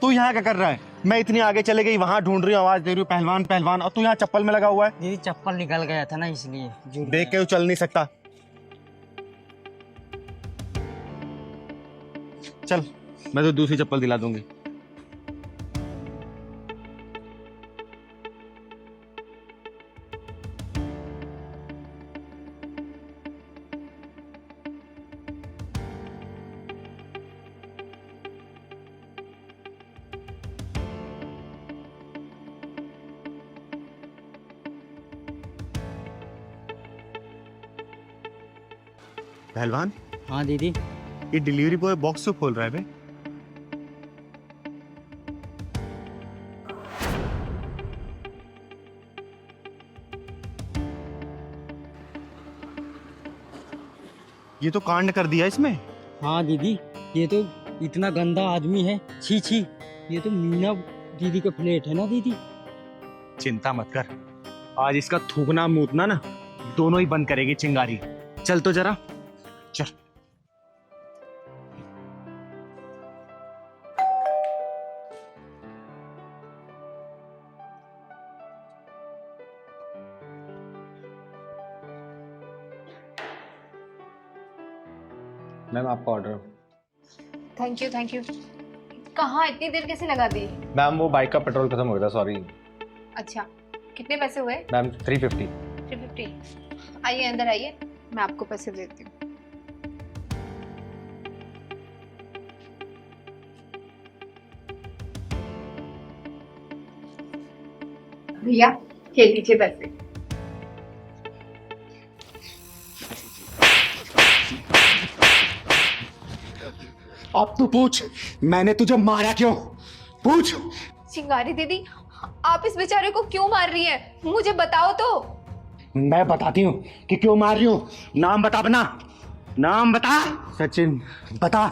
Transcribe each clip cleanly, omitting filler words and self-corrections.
तू यहाँ क्या कर रहा है? मैं इतनी आगे चले गई, वहां ढूंढ रही हूँ, आवाज दे रही हूँ पहलवान पहलवान, और तू यहाँ चप्पल में लगा हुआ है। दीदी चप्पल निकल गया था ना, इसलिए देख के तू चल नहीं सकता। चल मैं तो दूसरी चप्पल दिला दूंगी। पहलवान, हाँ दीदी। ये डिलीवरी बॉय बॉक्स क्यों खोल रहा है बे? ये तो कांड कर दिया इसमें। हाँ दीदी, ये तो इतना गंदा आदमी है, छी छी। ये तो मीना दीदी का प्लेट है ना दीदी। चिंता मत कर, आज इसका थूकना मूतना ना दोनों ही बंद करेगी चिंगारी। चल तो जरा चल। मैम आपका order. Thank you thank you. कहाँ इतनी देर कैसे लगा दी? मैम वो बाइक का पेट्रोल खत्म हो गया था, सॉरी। अच्छा, कितने पैसे हुए? मैम 350। 350। आइए अंदर आइए, मैं आपको पैसे देती हूँ। भैया ये लीजिए पैसे। अब तू पूछ, मैंने तुझे मारा क्यों? पूछ। चिंगारी दीदी, आप इस बेचारे को क्यों मार रही हैं? मुझे बताओ तो। मैं बताती हूँ कि क्यों मार रही हूँ। नाम बता अपना, नाम बता। सचिन। बता,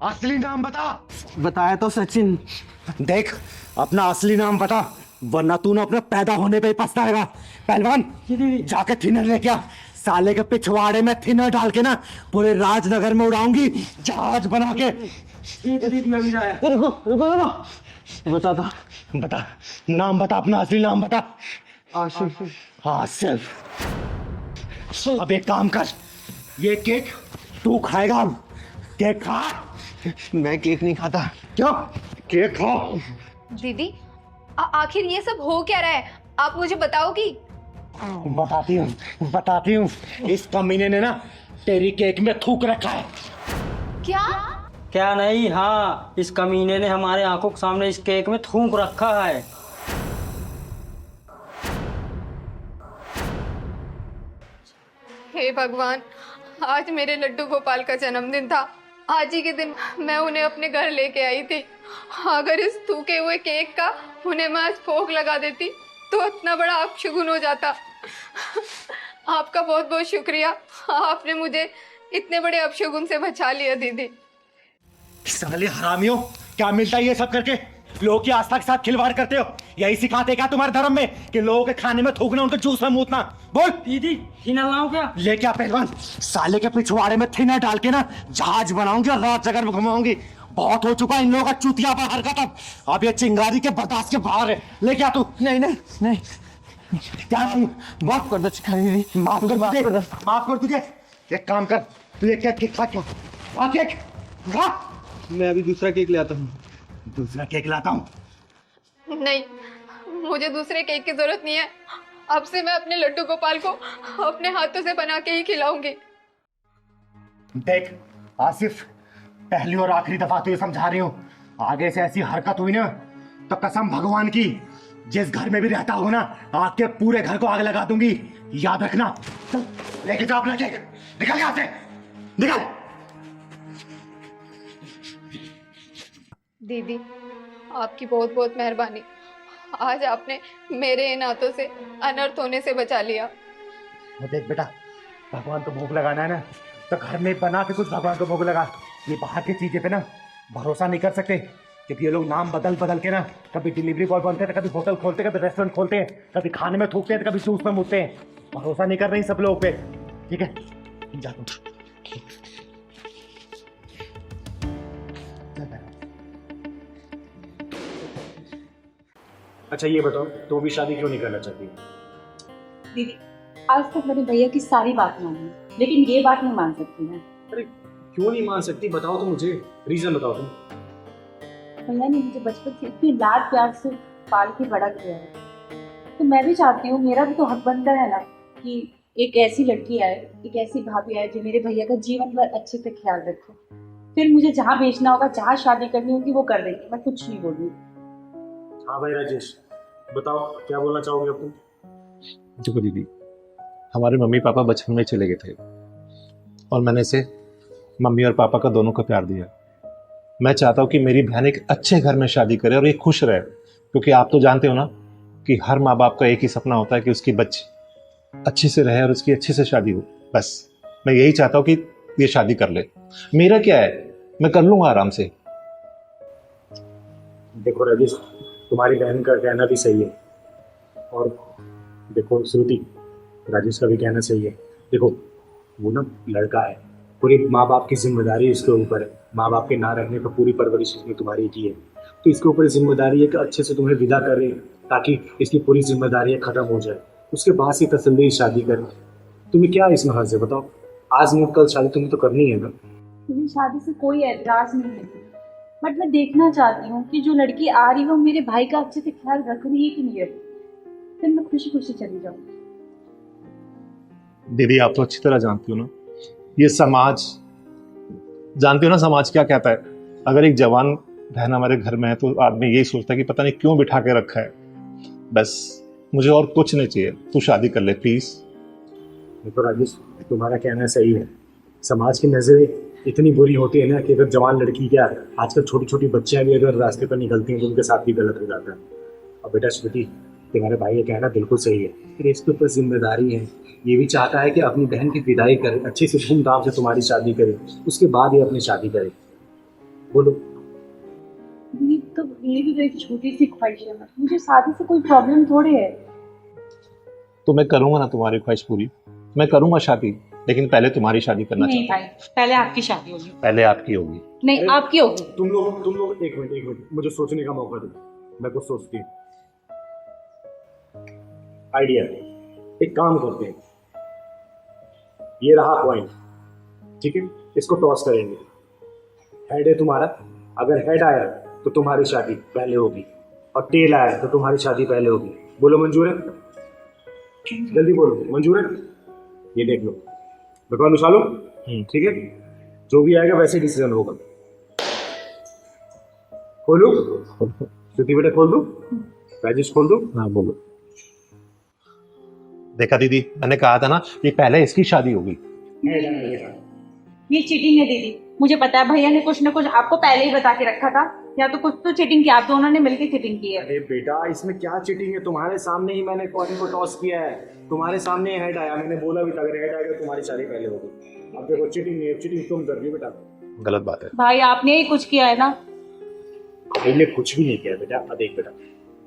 असली नाम बता। बताया तो सचिन। देख अपना असली नाम बता, वरना तू ना अपने पैदा होने पे ही पछताएगा। पहलवान जाके थिनर लेके आ, साले के पिछवाड़े में थिनर डाल के ना पूरे राजनगर में उड़ाऊंगी जहाज बना के। बता था। बता, नाम बता, अपना असली नाम बता। आसिफ। आसिफ। अब एक काम कर, ये केक तू खाएगा। केक खा। मैं केक नहीं खाता। क्यों? केक खा। दीदी आखिर ये सब हो क्या रहा है? आप मुझे बताओगी? बताती हूँ। इस कमीने ने ना तेरी केक में थूक रखा है। क्या? क्या नहीं, हाँ इस कमीने ने हमारे आंखों के सामने इस केक में थूक रखा है। हे भगवान, आज मेरे लड्डू गोपाल का जन्मदिन था। आज ही के दिन मैं उन्हें अपने घर लेके आई थी। अगर इस थूके हुए केक का उन्हें मैं आज भोग लगा देती तो इतना बड़ा अपशगुन हो जाता। आपका बहुत बहुत शुक्रिया, आपने मुझे इतने बड़े अपशगुन से बचा लिया दीदी। साले हरामियों, क्या मिलता है ये सब करके? लोगों की आस्था के साथ खिलवाड़ करते हो। यही सिखाते क्या तुम्हारे धर्म में कि लोगों के खाने में थूकना, उनके जूस में मूतना? बोल। दीदी थिनर लाऊं क्या? ले क्या पहलवान, साले के पिछवाड़े में थिनर डाल के ना जहाज बनाऊंगी और रात जगह में घुमाऊंगी। बहुत हो चुका इन लोगों का चूतिया पर हरकत। अब ये चिंगारी के बर्दाश्त के बाहर है। ले क्या तू? नहीं नहीं नहीं, क्या नहीं? माफ कर दो चिंगारी दीदी। माफ कर तुझे। एक काम कर, तू ये केक खा। क्या केक खा? मैं अभी दूसरा केक ले आता हूँ। दूसरा केक लाता हूँ। नहीं, मुझे दूसरे केक की जरूरत नहीं है। अब से मैं अपने लड्डू गोपाल को अपने हाथों से बना के ही खिलाऊंगी। देख आसिफ, पहली और आखिरी दफा तुझे समझा रही हूँ, आगे से ऐसी हरकत हुई ना तो कसम भगवान की, जिस घर में भी रहता हो ना आग के पूरे घर को आग लगा दूंगी। याद रखना। चल लेके जा अपना केक, निकल यहाँ से, निकल। दीदी आपकी बहुत बहुत मेहरबानी, आज आपने मेरे इन हाथों से अनर्थ होने से बचा लिया। देख बेटा, भगवान को भोग लगाना है ना तो घर में बना के कुछ भगवान को भोग लगा। ये बाहर की चीजें पे ना भरोसा नहीं कर सकते, क्योंकि ये लोग नाम बदल बदल के ना कभी डिलीवरी बॉय बनते हैं, कभी होटल खोलते हैं, कभी रेस्टोरेंट खोलते हैं, कभी खाने में थूकते हैं, कभी जूस में मुतते हैं। भरोसा नहीं कर रहे सब लोगों पे। ठीक है, जा तुम। अच्छा ये बताओ, तो भी शादी क्यों नहीं करना चाहती? दीदी, आज तक मैंने भैया की सारी बात मानी, लेकिन ये बात नहीं मान सकती मैं। अरे क्यों नहीं मान सकती, बताओ तो मुझे, रीजन बताओ तुम। भैया ने मुझे बचपन से इतनी लाड प्यार से पाल के बड़ा किया है, तो मैं भी चाहती हूँ, मेरा भी तो हक बनता है ना कि एक ऐसी लड़की आए, एक ऐसी भाभी आए जो मेरे भैया का जीवन भर अच्छे से ख्याल रखे। फिर मुझे जहाँ भेजना होगा, जहाँ शादी करनी होगी वो कर देंगे, मैं कुछ नहीं बोलूँगी। हाँ भाई राजेश, बताओ क्या बोलना चाहोगे अब तुम? देखो दीदी, हमारे मम्मी पापा बचपन में चले गए थे और मैंने इसे मम्मी और पापा का दोनों का प्यार दिया। मैं चाहता हूँ कि मेरी बहन एक अच्छे घर में शादी करे और ये खुश रहे, क्योंकि आप तो जानते हो ना कि हर माँ बाप का एक ही सपना होता है कि उसकी बच्ची अच्छे से रहे और उसकी अच्छे से शादी हो। बस मैं यही चाहता हूँ कि ये शादी कर ले। मेरा क्या है, मैं कर लूँगा आराम से। देखो राजेश, तुम्हारी बहन का कहना भी सही है, और देखो श्रुति, राजेश का भी कहना सही है। देखो वो ना लड़का है, पूरी माँ बाप की जिम्मेदारी इसके ऊपर है। माँ बाप के ना रहने पर पूरी परवरिश इसने तुम्हारी की है, तो इसके ऊपर जिम्मेदारी है कि अच्छे से तुम्हें विदा करे, ताकि इसकी पूरी जिम्मेदारियाँ खत्म हो जाए, उसके बाद से तसल्ली शादी करें। तुम्हें क्या इसमें हर्ज है बताओ? आज नहीं कल शादी तुम्हें तो करनी है ना। मुझे शादी से कोई एतराज नहीं है, बट मैं देखना चाहती हूँ कि जो लड़की आ रही है वो मेरे भाई का अच्छे से ख्याल रख रही है कि नहीं रख रही, फिर मैं खुशी खुशी चली जाऊँ। दीदी आप तो अच्छी तरह जानती हो ना, ये समाज, जानती हो ना समाज क्या कहता है। अगर एक जवान बहन हमारे घर में है तो आदमी यही सोचता है कि पता नहीं क्यों बिठा के रखा है। बस मुझे और कुछ नहीं चाहिए, तू शादी कर ले प्लीज। देखो राजेश, तुम्हारा कहना सही है, समाज की नज़रें इतनी बुरी होती है ना कि अगर जवान लड़की, क्या आजकल छोटी छोटी बच्चियां भी अगर रास्ते पर निकलती हैं तो उनके साथ भी गलत हो जाता है। और बेटा श्रुति, तुम्हारे भाई का कहना बिल्कुल सही है, फिर इसके ऊपर जिम्मेदारी है। ये भी चाहता है कि अपनी बहन की विदाई करे, अच्छे से धूमधाम से तुम्हारी शादी करे, उसके बाद ही अपनी शादी करे। बोलो। ये तो मेरी भी एक छोटी सी ख्वाहिश है, मुझे शादी से कोई प्रॉब्लम थोड़ी है। तो मैं करूंगा ना तुम्हारी ख्वाहिश पूरी, मैं करूंगा शादी, लेकिन पहले तुम्हारी शादी करना नहीं चाहता भाई, पहले आपकी शादी होगी। हूं। पहले आपकी होगी। नहीं, अरे, आपकी होगी। तुम लोग एक मिनट मुझे सोचने का मौका दो, मैं कुछ सोचती हूँ। आइडिया, एक काम करते हैं, ये रहा पॉइंट, ठीक है, इसको टॉस करेंगे। हेड है तुम्हारा, अगर हेड आया तो तुम्हारी शादी पहले होगी, और टेल आया तो तुम्हारी शादी पहले होगी। बोलो मंजूर है? जल्दी बोलो, मंजूर है? ये देख लो, भगवान उछालो, ठीक है, जो भी आएगा वैसे डिसीजन होगा। खोलो श्रुति बेटा, खोल दो, राजेश खोल दो। हाँ बोलो। देखा दीदी, मैंने कहा था ना कि पहले इसकी शादी होगी। ये चीटिंग है दीदी, मुझे पता है। भैया ने कुछ ना कुछ आपको पहले ही बता के रखा था, या तो कुछ तो चीटिंग किया, आप दोनों ने मिलकर चीटिंग की है। अरे बेटा, इसमें क्या चीटिंग है? तुम्हारे सामने ही मैंने कॉइन को टॉस किया है, तुम्हारे सामने हेड आया, मैंने बोला भी था अगर हेड आएगा तुम्हारी शादी पहले होगी। अब देखो चीटिंग नहीं है, चीटिंग तुम कर रही हो बेटा। गलत बात है भाई आपने ही कुछ किया है ना। भाई ने कुछ भी नहीं किया बेटा। अब देख बेटा,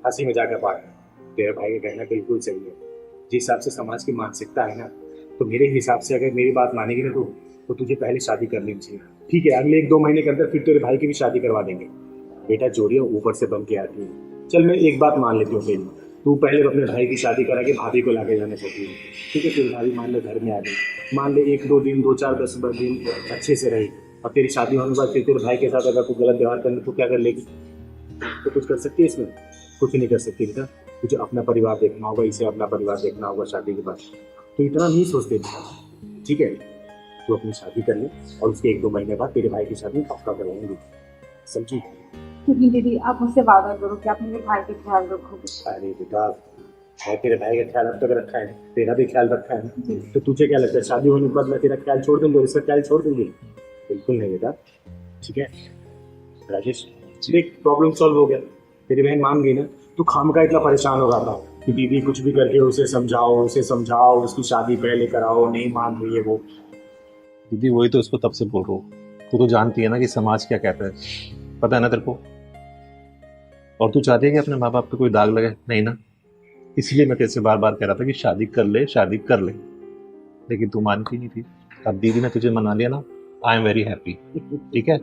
हंसी मजाक का पार्ट, तेरे भाई का कहना बिल्कुल सही है। जिस हिसाब से समाज की मानसिकता है ना, तो मेरे हिसाब से अगर मेरी बात मानेगी ना तो तुझे पहले शादी कर लेनी चाहिए। ठीक है, अगले 1-2 महीने के अंदर फिर तेरे भाई की भी शादी करवा देंगे। बेटा जोड़ियाँ ऊपर से बन के आती है। चल मैं एक बात मान लेती हूँ, तेरी तू पहले अपने भाई की शादी करा के भाभी को लाके जाना चाहती है, ठीक है? फिर भाभी मान ले घर में आ गई, मान ले 1-2 दिन, 2, 4, 10 दिन अच्छे से रही, और तेरी शादी होने के बाद फिर तेरे भाई के साथ अगर तू गलत व्यवहार करने तो क्या कर लेगी? तो कुछ कर सकती है इसमें? कुछ नहीं कर सकती बेटा। तुझे अपना परिवार देखना होगा, इसे अपना परिवार देखना होगा शादी के बाद। तो इतना नहीं सोचते बेटा, ठीक है? तू अपनी शादी कर ले और उसके 1-2 महीने बाद तेरे भाई की शादी पक्का करवाऊंगी, समझी? क्योंकि दीदी आप मुझसे वादा करो कि आप मेरे भाई का ख्याल रखोगे। अरे बेटा, मैं तेरे भाई का ख्याल अब तक रखा है, तेरा भी ख्याल रखा है ना, तो तुझे क्या लगता है शादी होने के बाद मैं तेरा ख्याल छोड़ दूंगी और इसका ख्याल छोड़ दूंगी? बिल्कुल नहीं बेटा, ठीक है? राजेश देख, प्रॉब्लम सॉल्व हो गया, तेरी बहन मान गई ना, तू खामखा इतना परेशान हो रहा था कि दीदी कुछ भी करके उसे समझाओ, उसकी शादी पहले कराओ, नहीं मान रही है वो। दीदी, वही तो इसको तब से बोल रहा हूँ। तू तो जानती है ना कि समाज क्या कहता है, पता है ना तेरे को। और तू चाहती है कि अपने माँ बाप पे कोई दाग लगे? नहीं ना, इसलिए मैं तेरे से बार बार कह रहा था कि शादी कर ले, शादी कर ले, लेकिन तू मानती नहीं थी। अब दीदी ने तुझे मना लिया ना, आई एम वेरी हैप्पी, ठीक है?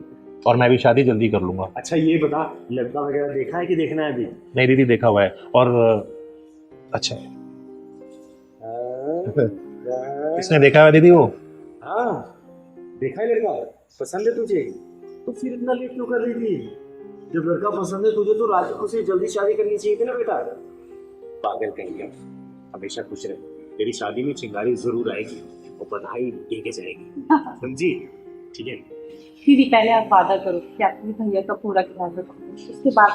और मैं भी शादी जल्दी कर लूंगा। अच्छा ये बता, लड़का वगैरह देखा है कि देखना है अभी? नहीं दीदी, देखा हुआ है। और अच्छा है। किसने देखा है दीदी? वो हाँ देखा है लड़का, पसंद है तुझे? तो फिर इतना लेट क्यों कर रही थी? जब लड़का पसंद है तुझे तो राजी खुशी जल्दी शादी करनी चाहिए थी ना बेटा। पागल कहीं, हमेशा खुश रहे। तेरी शादी में चिंगारी जरूर आएगी और बधाई दे के जाएगी, समझी? ठीक है दीदी पहले आप वादा करो कि आप अपने भैया का पूरा ख्याल रखोगे, उसके बाद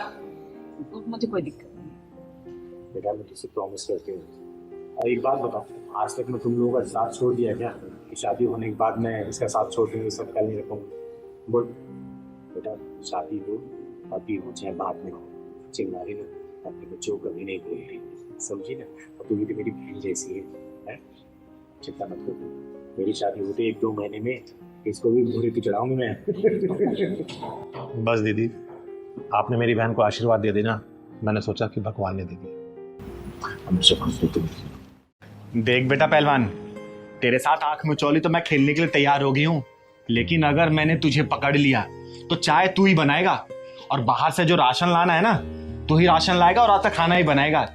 मुझे कोई दिक्कत नहीं। बेटा मैं तुझसे प्रॉमिस करती हूँ। और एक बात बताओ, आज तक मैं तुम लोगों का साथ छोड़ दिया क्या? कि शादी होने के बाद मैं इसका साथ छोड़ दूंगी, सब ख्याल नहीं रखूंगा? बोल बेटा, शादी हो अभी हो चाहे बाद में हो, चिंगारी ना अपने बच्चों को कभी नहीं भूलती, समझी ना? और तू भी तो मेरी बहन जैसी है? चिंता मत करो, मेरी शादी होते 1-2 महीने में इसको भी घोड़े पे चढ़ाऊंगी मैं। बस दीदी, आपने मेरी बहन को आशीर्वाद दे देना, मैंने सोचा कि भगवान ने दे दिया। देख बेटा पहलवान, तेरे साथ आंख मिचौली तो मैं खेलने के लिए तैयार हो गई हूँ, लेकिन अगर मैंने तुझे पकड़ लिया तो चाय तू ही बनाएगा और बाहर से जो राशन लाना है ना, तू ही राशन लाएगा और रात का खाना ही बनाएगा।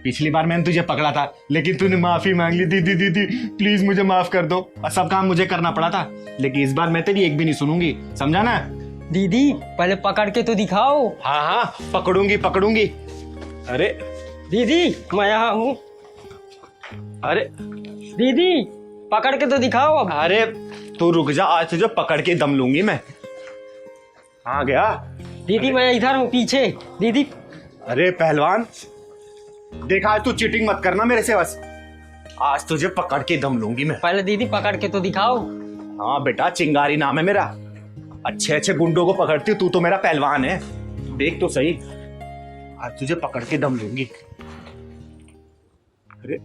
पिछली बार मैंने तुझे पकड़ा था लेकिन तूने माफी मांग ली, दीदी दीदी प्लीज मुझे माफ कर दो, और सब काम मुझे करना पड़ा था। लेकिन इस बार मैं तेरी एक भी नहीं सुनूंगी, समझा ना? दीदी पहले पकड़ के तो दिखाओ। हाँ हाँ पकड़ूंगी पकड़ूंगी। अरे दीदी मैं यहाँ हूँ। अरे दीदी पकड़ के तो दिखाओ अब। अरे तू रुक जा, आज तुझे पकड़ के दम लूंगी मैं। हाँ गया दीदी मैं इधर हूँ पीछे। दीदी अरे पहलवान देखा, आज तू चीटिंग मत करना मेरे से, बस आज तुझे पकड़ के दम लूंगी मैं। पहले दीदी पकड़ के तो दिखाओ। हाँ बेटा, चिंगारी नाम है मेरा, अच्छे अच्छे गुंडों को पकड़ती हूँ, तू तो मेरा पहलवान है, देख तो सही, आज तुझे पकड़ के दम लूंगी। अरे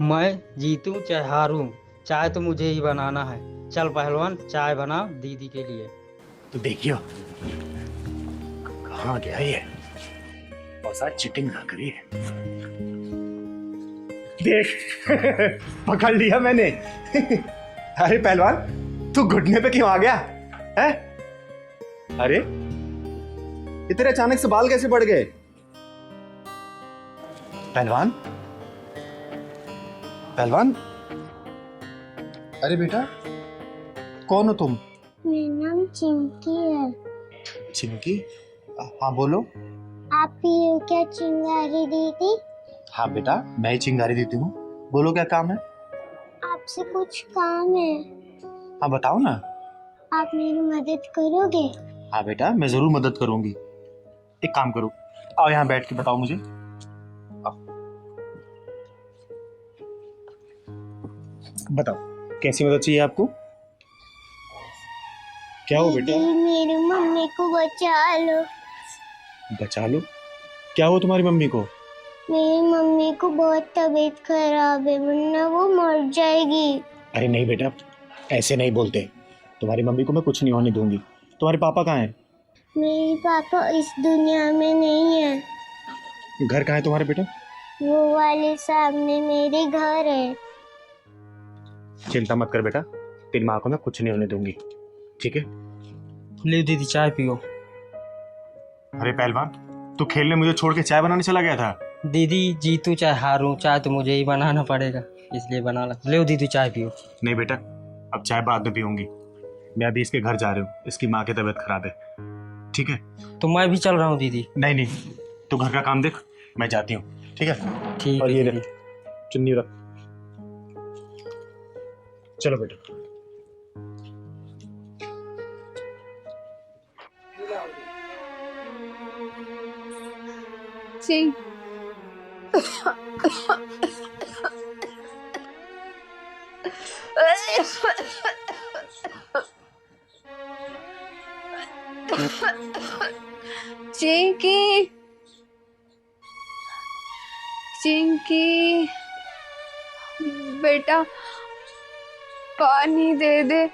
मैं जीतूं चाहे हारूं, चाय तो मुझे ही बनाना है। चल पहलवान चाय बना दीदी के लिए। तो देखियो कहाँ गया ये, और साथ चीटिंग ना करिए। देख पकड़ लिया मैंने। अरे पहलवान तू घुटने पे क्यों आ गया है? अरे ये तेरे अचानक से बाल कैसे बढ़ गए? पहलवान पहलवान, अरे बेटा कौन हो तुम? मेरा नाम चिंकी है। चिंकी? हाँ बोलो। आप पियो क्या चिंगारी दीदी? हाँ बेटा मैं ही चिंगारी देती हूँ, बोलो क्या काम है? आपसे कुछ काम है। हाँ बताओ ना। आप मेरी मदद करोगे? हाँ बेटा मैं जरूर मदद करूंगी। एक काम करो, आओ यहाँ बैठ के बताओ मुझे। आओ। बताओ कैसी मदद चाहिए आपको? क्या हो बेटा? दीदी मेरी मम्मी को बचा लो। बचा लो? क्या हो तुम्हारी मम्मी को? मेरी मम्मी को बहुत तबीयत खराब है, वरना वो मर जाएगी। अरे नहीं बेटा, ऐसे नहीं बोलते, तुम्हारी मम्मी को मैं कुछ नहीं होने दूंगी। तुम्हारे पापा कहाँ हैं? मेरे पापा इस दुनिया में नहीं है। घर कहाँ है तुम्हारे बेटा? वो वाले सामने मेरे घर है। चिंता मत कर बेटा, तेरी माँ को मैं कुछ नहीं होने दूंगी, ठीक है? ले दीदी चाय पियो। अरे पहलवान तू खेलने मुझे छोड़ के चाय बनाने चला गया था? दीदी जीतूं चाहे हारूं, चाय तो मुझे ही बनाना पड़ेगा, इसलिए बना ला। ले दीदी चाय पियो। नहीं बेटा, अब चाय बाद में पीऊंगी, मैं अभी इसके घर जा रही हूँ, इसकी माँ की तबीयत खराब है, ठीक है? तो मैं भी चल रहा हूँ दीदी। नहीं नहीं, तू घर का काम देख, मैं जाती हूँ, ठीक है? ठीक और है ये दीदी। ले चुन्नी रख। चलो बेटा। जी चिंकी चिंकी बेटा पानी दे दे।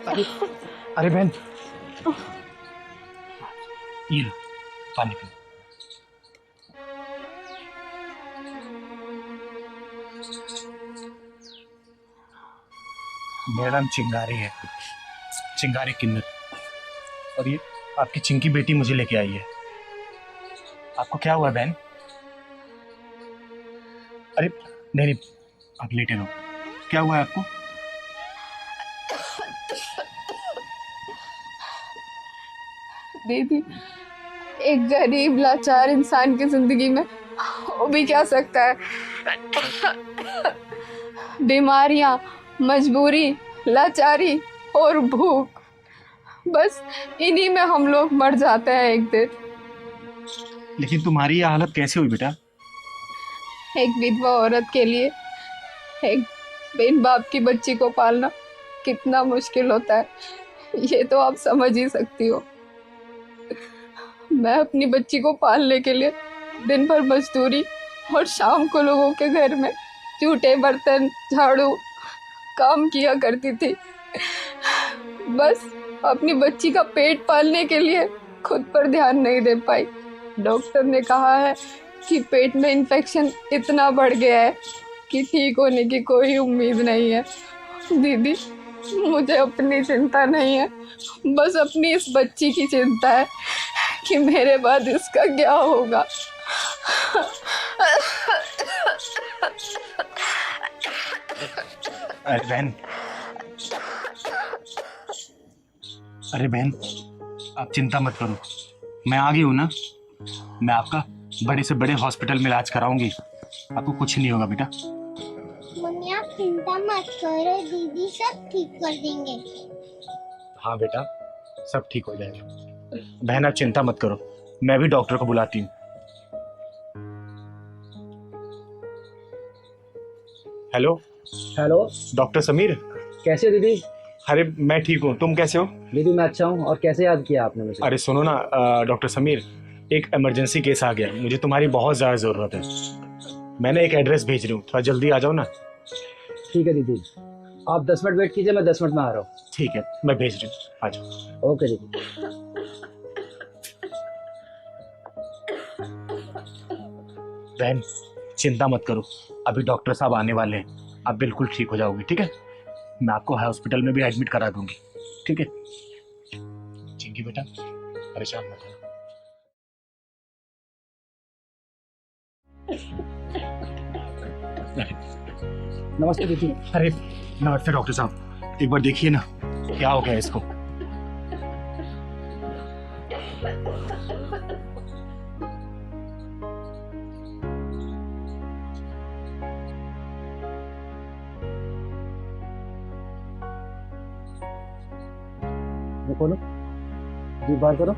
अरे बहन, ये लो पानी पी। मेरा नाम चिंगारी है, चिंगारी किन्नर। और ये आपकी चिंकी बेटी मुझे लेके आई है। आपको क्या हुआ बहन? अरे नहीं नहीं, आप लेटे रहो। क्या हुआ है आपको? दीदी, एक गरीब लाचार इंसान की जिंदगी में हो भी क्या सकता है? बीमारियां, मजबूरी, लाचारी और भूख, बस इन्हीं में हम लोग मर जाते हैं एक दिन। लेकिन तुम्हारी ये हालत कैसे हुई बेटा? एक विधवा औरत के लिए एक बिन बाप की बच्ची को पालना कितना मुश्किल होता है, ये तो आप समझ ही सकती हो। मैं अपनी बच्ची को पालने के लिए दिन भर मजदूरी और शाम को लोगों के घर में जूठे बर्तन, झाड़ू काम किया करती थी, बस अपनी बच्ची का पेट पालने के लिए खुद पर ध्यान नहीं दे पाई। डॉक्टर ने कहा है कि पेट में इन्फेक्शन इतना बढ़ गया है कि ठीक होने की कोई उम्मीद नहीं है। दीदी, मुझे अपनी चिंता नहीं है, बस अपनी इस बच्ची की चिंता है कि मेरे बाद इसका क्या होगा। अरे बहन, अरे बहन, आप चिंता मत करो, मैं आ गई हूँ ना। मैं आपका बड़े से बड़े हॉस्पिटल में इलाज कराऊंगी, आपको कुछ नहीं होगा बेटा। मम्मी आप चिंता मत करो, दीदी सब ठीक कर देंगे। हाँ बेटा, सब ठीक हो जाएगा। बहन आप चिंता मत करो, मैं भी डॉक्टर को बुलाती हूँ। Hello hello, doctor Sameer. कैसे हो दीदी? अरे मैं ठीक हूँ, तुम कैसे हो? दीदी मैं अच्छा हूँ। और कैसे याद किया आपने मुझे? अरे सुनो ना डॉक्टर समीर, एक इमरजेंसी केस आ गया, मुझे तुम्हारी बहुत ज़्यादा ज़रूरत है। मैंने एक एड्रेस भेज रही हूँ, थोड़ा जल्दी आ जाओ ना। ठीक है दीदी, आप 10 मिनट वेट कीजिए, मैं 10 मिनट में आ रहा हूँ। ठीक है, मैं भेज रही हूँ, आ जाओ। ओके दीदी। बहन चिंता मत करो, अभी डॉक्टर साहब आने वाले हैं, आप बिल्कुल ठीक हो जाओगे। ठीक है, मैं आपको हॉस्पिटल में भी एडमिट करा दूंगी। ठीक है चिंकी बेटा, परेशान मत हो। नमस्ते दीदी। अरे नमस्ते डॉक्टर साहब, एक बार देखिए ना क्या हो गया इसको। खोलो जी, बाहर करो।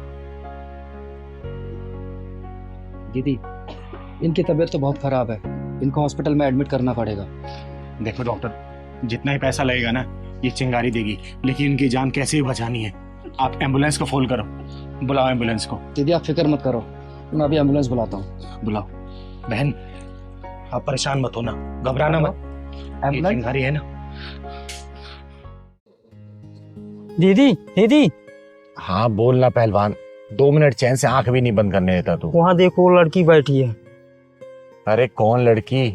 दीदी इनकी तबीयत तो बहुत खराब है, इनको हॉस्पिटल में एडमिट करना पड़ेगा। देखो डॉक्टर, जितना ही पैसा लगेगा ना ये चिंगारी देगी, लेकिन इनकी जान कैसे भी बचानी है। आप एम्बुलेंस को फोन करो, बुलाओ एम्बुलेंस को। दीदी आप फिक्र मत करो, मैं अभी एम्बुलेंस बुलाता हूँ। बुलाओ। बहन आप परेशान मत होना, घबराना मत, ये एम्बुलेंस। चिंगारी है ना। दीदी दीदी, हाँ बोलना पहलवान, 2 मिनट चैन से आंख भी नहीं बंद करने देता तू। वहाँ देखो वो लड़की बैठी है। अरे कौन लड़की?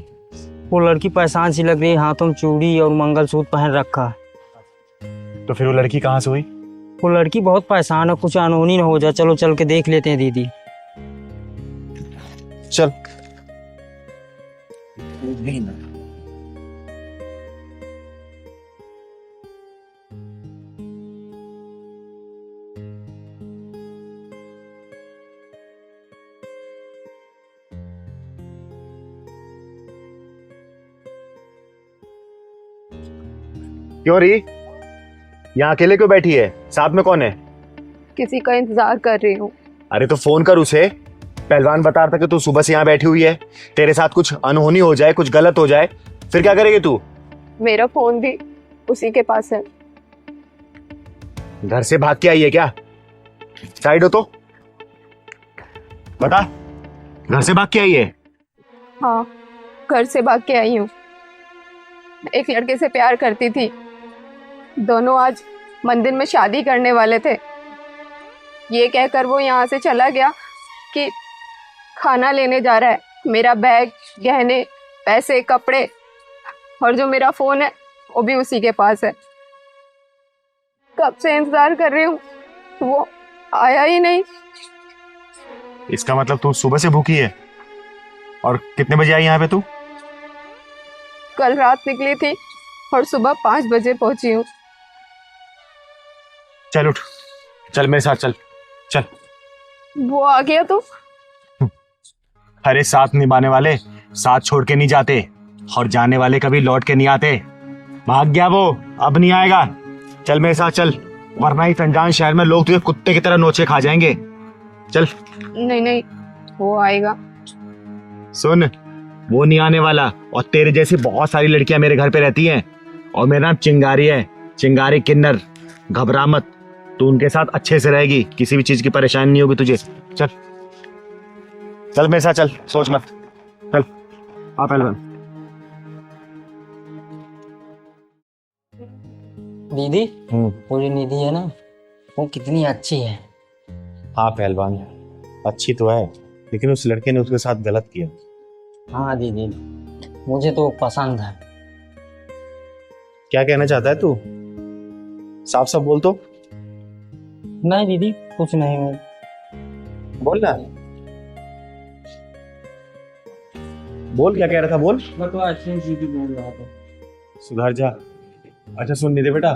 वो लड़की परेशान सी लग रही है, हाथों में चूड़ी और मंगलसूत्र पहन रखा है। तो फिर वो लड़की कहाँ से हुई? वो लड़की बहुत परेशान है, कुछ अनहोनी न हो जाए। चलो चल के देख लेते हैं दीदी। चल। क्यों रही? यहाँ अकेले क्यों बैठी है? साथ में कौन है? किसी का इंतजार कर रही हूँ। अरे तो फोन कर उसे। पहलवान बता रहा था कि तू सुबह से यहाँ बैठी हुई है, तेरे साथ कुछ अनहोनी हो जाए, कुछ गलत हो जाए, फिर क्या करेगी तू? मेरा फोन भी उसी के पास है। घर से भाग के आई है क्या? साइड हो तो बता, घर से भाग के आई है? हाँ, घर से भाग के आई हूँ। एक लड़के से प्यार करती थी, दोनों आज मंदिर में शादी करने वाले थे। ये कहकर वो यहाँ से चला गया कि खाना लेने जा रहा है। मेरा बैग, गहने, पैसे, कपड़े और जो मेरा फोन है वो भी उसी के पास है। कब से इंतजार कर रही हूँ, वो आया ही नहीं। इसका मतलब तू सुबह से भूखी है? और कितने बजे आई यहाँ पे तू? कल रात निकली थी और सुबह 5 बजे पहुंची हूँ। चल उठ, चल मेरे साथ चल चल। वो आ गया तो? अरे साथ निभाने वाले साथ छोड़ के नहीं जाते, और जाने वाले कभी लौट के नहीं आते। भाग गया वो, अब नहीं आएगा। चल मेरे साथ चल, वरना इस अनजान शहर में लोग तुझे कुत्ते की तरह नोचे खा जाएंगे। चल। नहीं नहीं, वो आएगा। सुन, वो नहीं आने वाला। और तेरे जैसी बहुत सारी लड़कियां मेरे घर पे रहती हैं, और मेरा नाम चिंगारी है, चिंगारी किन्नर। घबरा मत, तू उनके साथ अच्छे से रहेगी, किसी भी चीज की परेशानी नहीं होगी तुझे। चल चल मेरे साथ चल, सोच मत। चल आ पहलवान। दीदी, वो जो निधि है ना, वो कितनी अच्छी है। हाँ पहलवान, अच्छी तो है, लेकिन उस लड़के ने उसके साथ गलत किया। हाँ दीदी, मुझे तो पसंद है। क्या कहना चाहता है तू? साफ साफ बोल तो। नहीं दीदी, कुछ नहीं है। बोल ना, बोल क्या कह रहा था, बोल। मैं तो अच्छी दीदी बोल रहा था। सुधर जा। अच्छा सुन निधि बेटा,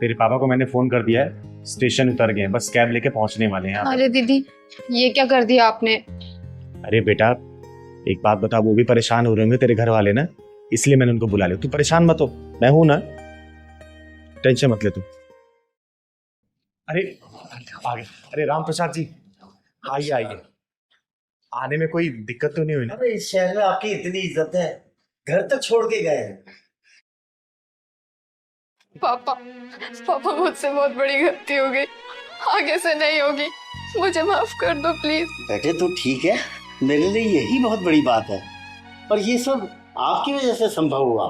तेरे पापा को मैंने फोन कर दिया है, स्टेशन उतर गए हैं, बस कैब लेके पहुंचने वाले हैं। अरे दीदी, ये क्या कर दिया आपने? अरे बेटा एक बात बता, वो भी परेशान हो रहे होंगे तेरे घर वाले ना, इसलिए मैंने उनको बुला लिया। तू परेशान मत हो, मैं हूं ना, टेंशन मत ले तू। अरे आगे, अरे राम प्रसाद जी, आइए आइए। आने में कोई दिक्कत तो नहीं हुई ना? अरे इस शहर में आपकी इतनी इज्जत है, घर तक छोड़ के गए हैं। पापा, पापा मुझसे बहुत बड़ी गलती हो गई, आगे से नहीं होगी, मुझे माफ कर दो प्लीज। बेटे तो ठीक है, मेरे लिए यही बहुत बड़ी बात है, और ये सब आपकी वजह से संभव हुआ।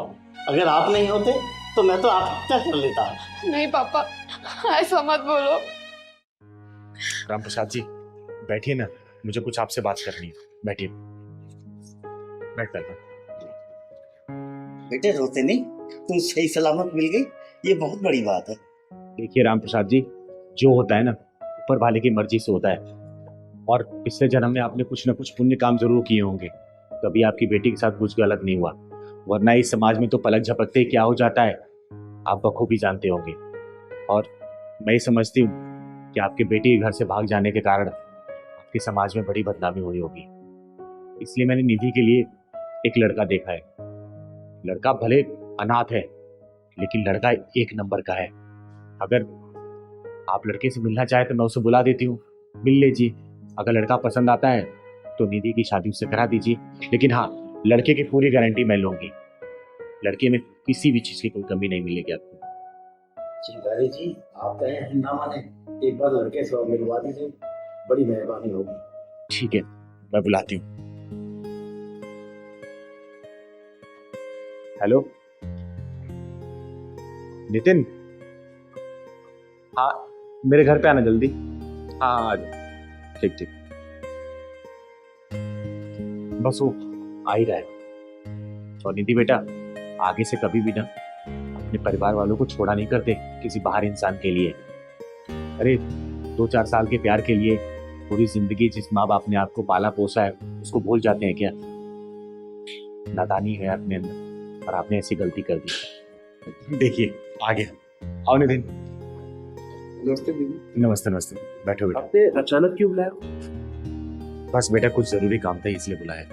अगर आप नहीं होते तो मैं तो आत्महत्या कर लेता। नहीं पापा, ऐसा मत बोलो। राम प्रसाद जी बैठिए ना, मुझे कुछ आपसे बात करनी है, बैठिए। बैठ कर। बेटे रोते नहीं, तुम सही सलामत मिल गई, ये बहुत बड़ी बात है। देखिए राम प्रसाद जी, जो होता है ना ऊपर वाले की मर्जी से होता है, और पिछले जन्म में आपने कुछ ना कुछ पुण्य काम जरूर किए होंगे, तभी आपकी बेटी के साथ कुछ गलत नहीं हुआ, वरना इस समाज में तो पलक झपकते ही क्या हो जाता है आप बखूबी जानते होंगे। और मैं समझती हूँ कि आपके बेटी घर से भाग जाने के कारण आपके समाज में बड़ी बदनामी हुई होगी, इसलिए मैंने निधि के लिए एक लड़का देखा है। लड़का भले अनाथ है, लेकिन लड़का 1 नंबर का है। अगर आप लड़के से मिलना चाहे तो मैं उसे बुला देती हूँ, मिल लीजिए। अगर लड़का पसंद आता है तो निधि की शादी उससे करा दीजिए, लेकिन हाँ लड़के की पूरी गारंटी मैं लूंगी, लड़के में किसी भी चीज की कोई कमी नहीं मिलेगी आपको। चिंगारी जी आप कहें ना माने, एक बार लड़के से मिलवा दीजिए, बड़ी मेहरबानी होगी। ठीक है, मैं बुलाती हूँ। हेलो नितिन, हाँ मेरे घर पे आना जल्दी। हाँ आ जाओ, ठीक ठीक, बस वो आ ही रहा है। और निधि बेटा, आगे से कभी भी ना अपने परिवार वालों को छोड़ा नहीं करते किसी बाहर इंसान के लिए। अरे 2-4 साल के प्यार के लिए पूरी जिंदगी जिस माँ बाप ने आपको पाला पोसा है उसको भूल जाते हैं क्या? नादानी है अपने अंदर और आपने ऐसी गलती कर दी। देखिए आ गया, आओ नितिन। नमस्ते दीदी। नमस्ते नमस्ते, बैठो बेटा। आपने अचानक क्यों बुलाया? बस बेटा कुछ जरूरी काम था इसलिए बुलाया।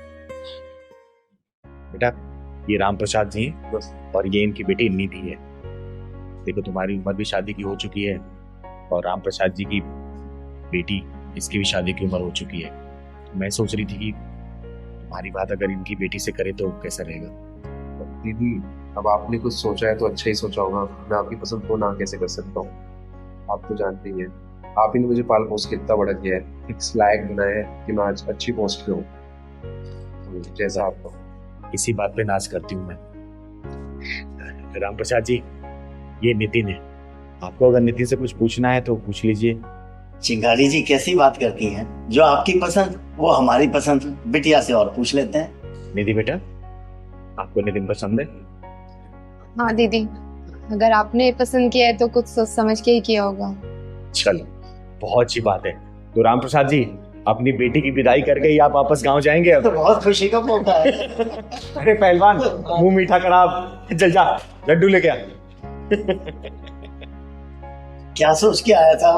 बेटा ये राम प्रसाद जी हैं और ये इनकी बेटी निधि है। देखो तुम्हारी उम्र भी शादी की हो चुकी है, और राम प्रसाद जी की बेटी, इसकी भी शादी की उम्र हो चुकी है। मैं सोच रही थी कि तुम्हारी बात अगर इनकी बेटी से करे तो कैसा रहेगा। दीदी अब आपने कुछ सोचा है तो अच्छा ही सोचा होगा, मैं आपकी पसंद को ना कैसे कर सकता हूँ? आप तो जानते ही हैं, आप ही ने मुझे पाल पोस के इतना बड़ा किया है, इस लायक बनाया है कि मैं आज अच्छी पोस्ट पे हूँ। जैसा आपको इसी बात पे नाज करती हूँ मैं। राम प्रसाद जी ये नितिन है, आपको अगर निधि से कुछ पूछना है तो पूछ लीजिए। चिंगारी जी कैसी बात करती हैं? जो आपकी पसंद वो हमारी पसंद। बिटिया से और पूछ लेते हैं। निधि बेटा, आपको नितिन पसंद है? हाँ दीदी, अगर आपने पसंद किया है तो कुछ सोच समझ के ही किया होगा। चलो, बहुत अच्छी बात है। तो राम प्रसाद जी, अपनी बेटी की विदाई करके ही आप वापस गांव जाएंगे अब? तो बहुत खुशी का मौका है। अरे पहलवान, मुंह मीठा करा, चल जा लड्डू लेके आ। क्या सोच के आया था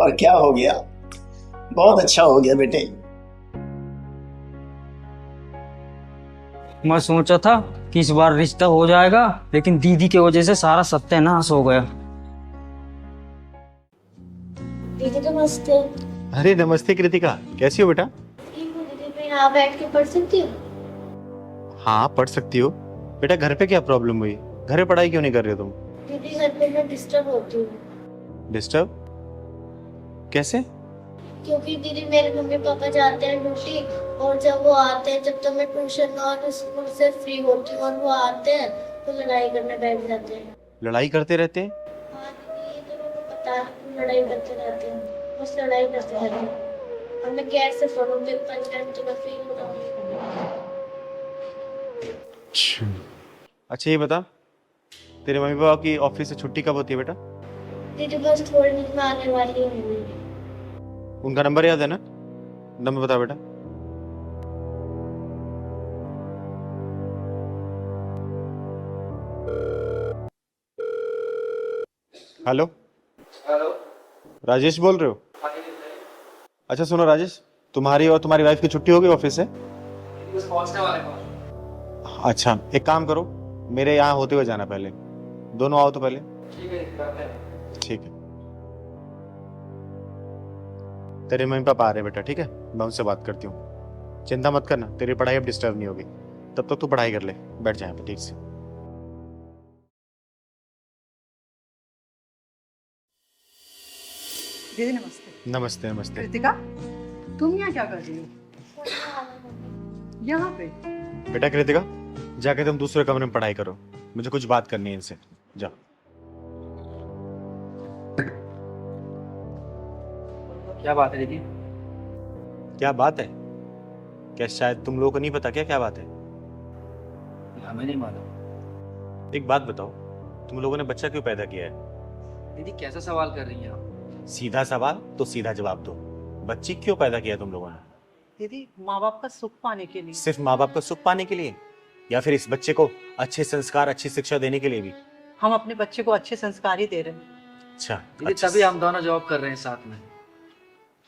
और क्या हो गया? बहुत अच्छा हो गया बेटे। मैं सोचा था कि इस बार रिश्ता हो जाएगा, लेकिन दीदी की वजह से सारा सत्यानाश हो गया। दीदी नमस्ते। अरे नमस्ते कृतिका, कैसी हो बेटा? ठीक हूँ दीदी, मैं यहाँ बैठ के पढ़ सकती हूँ? हाँ पढ़ सकती हो बेटा। घर पे क्या प्रॉब्लम हुई? घर पे पढ़ाई क्यों नहीं कर रहे हो तुम? दीदी घर पे मैं डिस्टर्ब होती हूँ। डिस्टर्ब कैसे? क्योंकि दीदी मेरे मम्मी पापा जाते हैं ड्यूटी, और जब वो आते हैं, जब तक मैं ट्यूशन और स्कूल से फ्री होती हूँ और वो आते हैं तो लड़ाई करने बैठ जाते हैं। लड़ाई करते रहते हैं? हाँ दीदी, ये तो मेरे को पता है, लड़ाई करते रहते हैं, बस लड़ाई करते रहते हैं। और मैं कैसे पढ़ूँ? फिर 5 टाइम तो मैं फेल हो जाऊँगी। अच्छा ये बता, तेरे मम्मी पापा की ऑफिस से छुट्टी कब होती है बेटा? दीदी बस थोड़ी दिन में आने वाली हूँ। उनका नंबर याद है ना? नंबर बता बेटा। हेलो हेलो, राजेश बोल रहे हो? अच्छा सुनो राजेश, तुम्हारी और तुम्हारी वाइफ की छुट्टी हो गई ऑफिस से? बस पहुंचने वाले हैं। अच्छा एक काम करो, मेरे यहाँ होते हुए जाना पहले। दोनों आओ तो पहले। ठीक है, करते हैं। ठीक है। तेरे मम्मी पापा आ रहे बेटा, ठीक है? मैं उनसे बात करती हूँ, चिंता मत करना, तेरी पढ़ाई अब डिस्टर्ब नहीं होगी। तब तक तू पढ़ाई कर ले, बैठ जाए पे ठीक से। दीदी नमस्ते। नमस्ते नमस्ते। कृतिका, तुम यहाँ क्या कर रही हो? यहाँ पे? बेटा कृतिका, जाके तुम दूसरे कमरे में पढ़ाई करो, मुझे कुछ बात करनी है इनसे। जाओ। क्या बात है दीदी? क्या बात है? क्या शायद तुम लोगों को नहीं पता? क्या क्या बात है? हमें नहीं मालूम। एक बात बताओ, तुम लोगों ने बच्चा क्यों पैदा किया है? दीदी कैसा सवाल कर रही हैं आप? सीधा सवाल तो सीधा जवाब दो। बच्ची क्यों पैदा किया तुम लोगों ने? दीदी माँ बाप का सुख पाने के लिए। सिर्फ माँ बाप का सुख पाने के लिए, या फिर इस बच्चे को अच्छे संस्कार अच्छी शिक्षा देने के लिए भी? हम अपने बच्चे को अच्छे संस्कार ही दे रहे हैं। अच्छा दीदी तभी हम दोनों जॉब कर रहे हैं साथ में,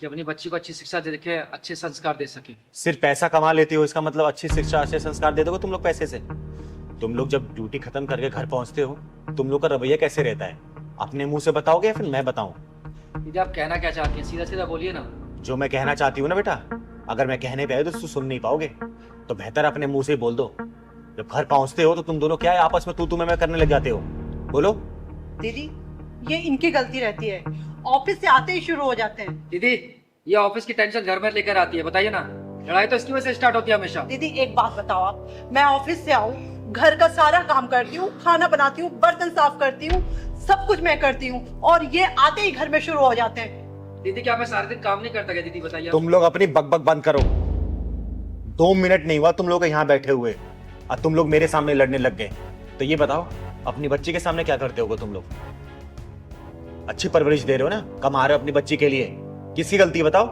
कि अपनी बच्ची को अच्छी शिक्षा दे के अच्छे संस्कार दे सके। सिर्फ पैसा कमा लेते हो इसका मतलब अच्छी शिक्षा अच्छे संस्कार दे दोगे तुम लोग पैसे से? तुम लोग जब ड्यूटी खत्म करके घर पहुंचते हो, तुम लोग का रवैया कैसे रहता है? अपने मुंह से बताओगे या फिर मैं बताऊं? दीदी आप कहना क्या चाहती हैं? सीधा सीधा बोलिए ना। जो मैं कहना चाहती हूँ ना बेटा, अगर मैं कहने पे आए तो सुन नहीं पाओगे, तो बेहतर अपने मुंह से बोल दो। जब घर पहुंचते हो तो तुम दोनों क्या है आपस में तू मैं करने लग जाते हो? बोलो। दीदी ये इनकी गलती रहती है, ऑफिस से आते ही शुरू हो जाते हैं। दीदी ये ऑफिस की टेंशन घर में लेकर आती है, बताइए ना। लड़ाई तो इसकी वजह से स्टार्ट होती है हमेशा। दीदी एक बात बताओ आप, मैं ऑफिस से आऊँ, घर का सारा काम करती हूँ, खाना बनाती हूँ, बर्तन साफ करती हूँ, सब कुछ मैं करती हूँ, और ये आते ही घर में शुरू हो जाते हैं। दीदी क्या मैं सारे दिन काम नहीं करता क्या? दीदी बताइए। तुम लोग अपनी बकबक बंद करो। 2 मिनट नहीं हुआ तुम लोग यहाँ बैठे हुए और तुम लोग मेरे सामने लड़ने लग गए। तो ये बताओ, अपनी बच्ची के सामने क्या करते होगे तुम लोग? अच्छी परवरिश दे रहे हो ना, कमा रहे हो अपनी बच्ची के लिए, किसकी गलती बताओ?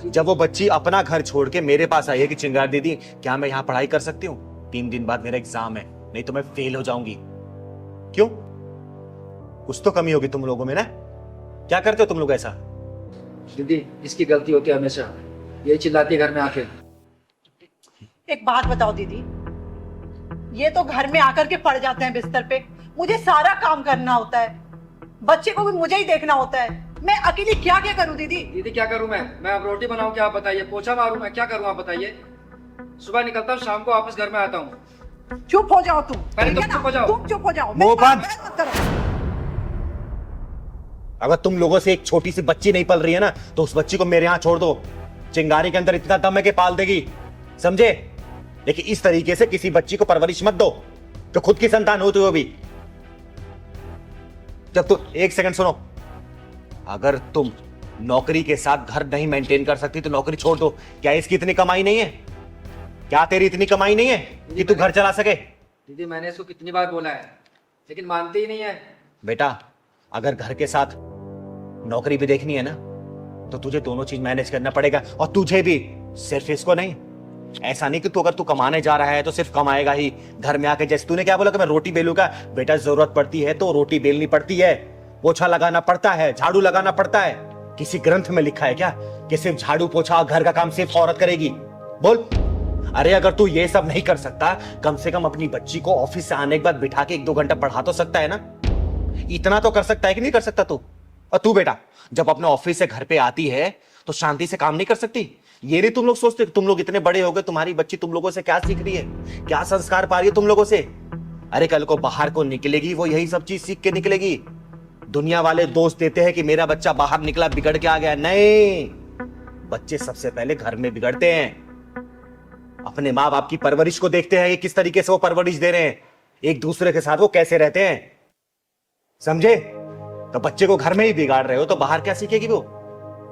जब वो बच्ची अपना घर छोड़ के मेरे पास आई है कि चिंगार दीदी क्या मैं यहाँ पढ़ाई कर सकती हूँ? 3 दिन बाद मेरा एग्जाम है, नहीं तो मैं फेल हो जाऊंगी। क्यों? कुछ तो कमी होगी तुम लोगों में ना? क्या करते हो तुम लोग ऐसा? दीदी इसकी गलती होती है हमेशा, ये चिल्लाती है घर में आके। एक बात बताओ दीदी, ये तो घर में आकर के पड़ जाते हैं बिस्तर पे, मुझे सारा काम करना होता है, बच्चे को भी मुझे ही देखना होता है, मैं अकेली क्या क्या करूं दीदी? दीदी क्या करूं मैं अब रोटी बनाऊं क्या आप बताइए? पोछा मारूं मैं, क्या करूं आप बताइए? सुबह निकलता हूं, शाम को वापस घर में आता हूं। चुप हो जाओ तुम। पहले तुम चुप हो जाओ। तुम चुप हो जाओ। मुंह बंद। मत करो। अगर तुम लोगों से एक छोटी सी बच्ची नहीं पल रही है ना, तो उस बच्ची को मेरे यहाँ छोड़ दो। चिंगारी के अंदर इतना दम है कि पाल देगी, समझे? लेकिन इस तरीके से किसी बच्ची को परवरिश मत दो तो खुद की संतान होते हुए भी। जब तो एक सेकंड सुनो, अगर तुम नौकरी के साथ घर नहीं मेंटेन कर सकती तो नौकरी छोड़ दो। क्या इसकी इतनी कमाई नहीं है? क्या तेरी इतनी कमाई नहीं है कि तू घर चला सके? दीदी मैंने इसको कितनी बार बोला है लेकिन मानती ही नहीं है। बेटा अगर घर के साथ नौकरी भी देखनी है ना तो तुझे दोनों चीज मैनेज करना पड़ेगा, और तुझे भी, सिर्फ इसको नहीं। ऐसा नहीं कि तू अगर तू कमाने जा रहा है तो सिर्फ कमाएगा ही, घर में आके जैसे तूने क्या बोला कि मैं रोटी बेलूंगा। बेटा जरूरत पड़ती है तो रोटी बेलनी पड़ती है, पोछा लगाना पड़ता है, झाड़ू लगाना पड़ता है। किसी ग्रंथ में लिखा है क्या कि सिर्फ झाड़ू पोछा घर का काम सिर्फ औरत करेगी? बोल। अरे अगर तू ये सब नहीं कर सकता, कम से कम अपनी बच्ची को ऑफिस से आने के बाद बिठा के 1-2 घंटा पढ़ा तो सकता है ना? इतना तो कर सकता है कि नहीं कर सकता तू? और तू बेटा जब अपने ऑफिस से घर पे आती है तो शांति से काम नहीं कर सकती? ये नहीं तुम लोग सोचते? तुम लोग इतने बड़े हो गए, तुम्हारी बच्ची तुम लोगों से क्या सीख रही है, क्या संस्कार पा रही है तुम लोगों से? अरे कल को बाहर को निकलेगी वो यही सब चीज सीख के निकलेगी। दुनिया वाले दोस्त देते हैं कि मेरा बच्चा बाहर निकला बिगड़ के आ गया। नहीं, बच्चे सबसे पहले घर में बिगड़ते हैं। अपने माँ बाप की परवरिश को देखते हैं कि किस तरीके से वो परवरिश दे रहे हैं, एक दूसरे के साथ वो कैसे रहते हैं, समझे? तो बच्चे को घर में ही बिगाड़ रहे हो तो बाहर क्या सीखेगी वो?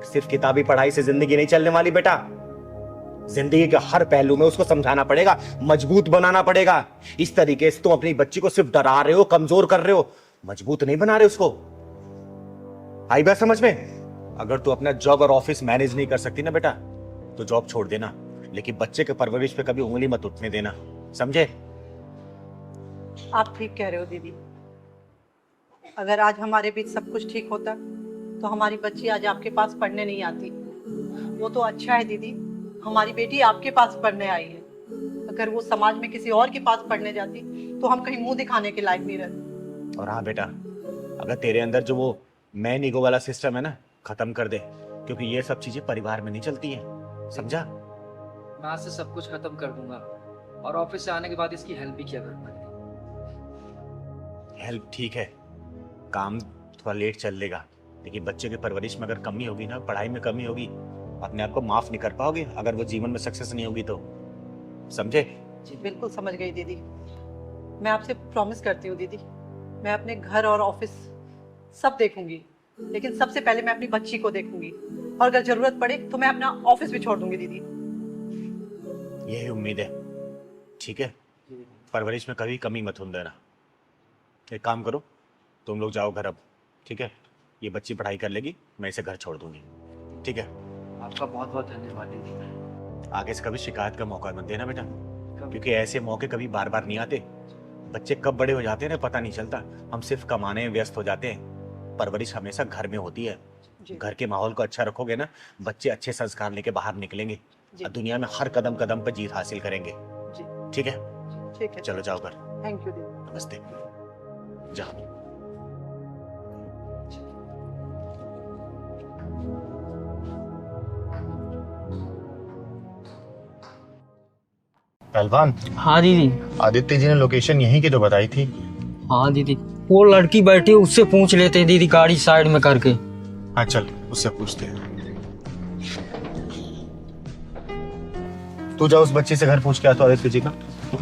सिर्फ किताबी पढ़ाई से जिंदगी नहीं चलने वाली बेटा। जिंदगी के हर पहलू में उसको समझाना पड़ेगा, मजबूत बनाना पड़ेगा। इस तरीके से तुम अपनी बच्ची को सिर्फ डरा रहे हो, कमजोर कर रहे हो, मजबूत नहीं बना रहे उसको। आई बात समझ में? अगर तू अपना जॉब और ऑफिस मैनेज नहीं कर सकती ना बेटा तो जॉब छोड़ देना, लेकिन बच्चे के परवरिश पे कभी उंगली मत उठने देना, समझे? आप ठीक कह रहे हो दीदी। अगर आज हमारे बीच सब कुछ ठीक होता तो हमारी बच्ची आज आपके पास पढ़ने नहीं आती। वो तो अच्छा है दीदी, हमारी बेटी आपके पास पढ़ने आई है। अगर वो समाज में किसी और के पास पढ़ने जाती तो हम कहीं मुंह दिखाने के लायक नहीं रहते। और हाँ बेटा, अगर तेरे अंदर जो वो मैन ईगो वाला सिस्टम है ना, खत्म कर दे, क्योंकि ये सब चीजें परिवार में नहीं चलती हैं, समझा? मैं आज से सब कुछ खत्म कर दूंगा और ऑफिस से आने के बाद इसकी हेल्प भी किया करूंगा। हेल्प ठीक है, काम थोड़ा लेट चल लेगा, लेकिन बच्चे की परवरिश में अगर कमी होगी ना, पढ़ाई में कमी होगी, अपने आप को माफ नहीं कर पाओगे अगर वो जीवन में सक्सेस नहीं होगी तो, समझे? जी बिल्कुल समझ गई दीदी। मैं आपसे प्रॉमिस करती हूँ दीदी, मैं अपने घर और ऑफिस सब देखूंगी, लेकिन सबसे पहले मैं अपनी बच्ची को देखूंगी, और अगर जरूरत पड़े तो मैं अपना ऑफिस भी छोड़ दूंगी दीदी। यही उम्मीद है, ठीक है? परवरिश में कभी कमी मत होने देना। एक काम करो, तुम लोग जाओ घर अब, ठीक है? ये बच्ची पढ़ाई कर लेगी, मैं इसे घर छोड़ दूंगी, ठीक है? आपका बहुत बहुत धन्यवाद दीदी। आगे से कभी शिकायत का मौका मत देना बेटा, क्योंकि ऐसे मौके कभी बार बार नहीं आते। बच्चे कब बड़े हो जाते हैं ना पता नहीं चलता, हम सिर्फ कमाने में व्यस्त हो जाते हैं। परवरिश हमेशा घर में होती है। घर के माहौल को अच्छा रखोगे ना, बच्चे अच्छे संस्कार लेके बाहर निकलेंगे और दुनिया में हर कदम कदम पर जीत हासिल करेंगे, ठीक है? ठीक है, चलो जाओ घर। थैंक यू दीदी। नमस्ते, जाओ। पहलवान। हाँ दीदी। आदित्य जी ने लोकेशन यहीं की तो बताई थी। हाँ दीदी, वो लड़की बैठी है, उससे पूछ लेते हैं दीदी, गाड़ी साइड में करके। हाँ चल, उससे पूछते हैं। तू जा उस बच्ची से घर पूछ के आ तो आदित्य जी का।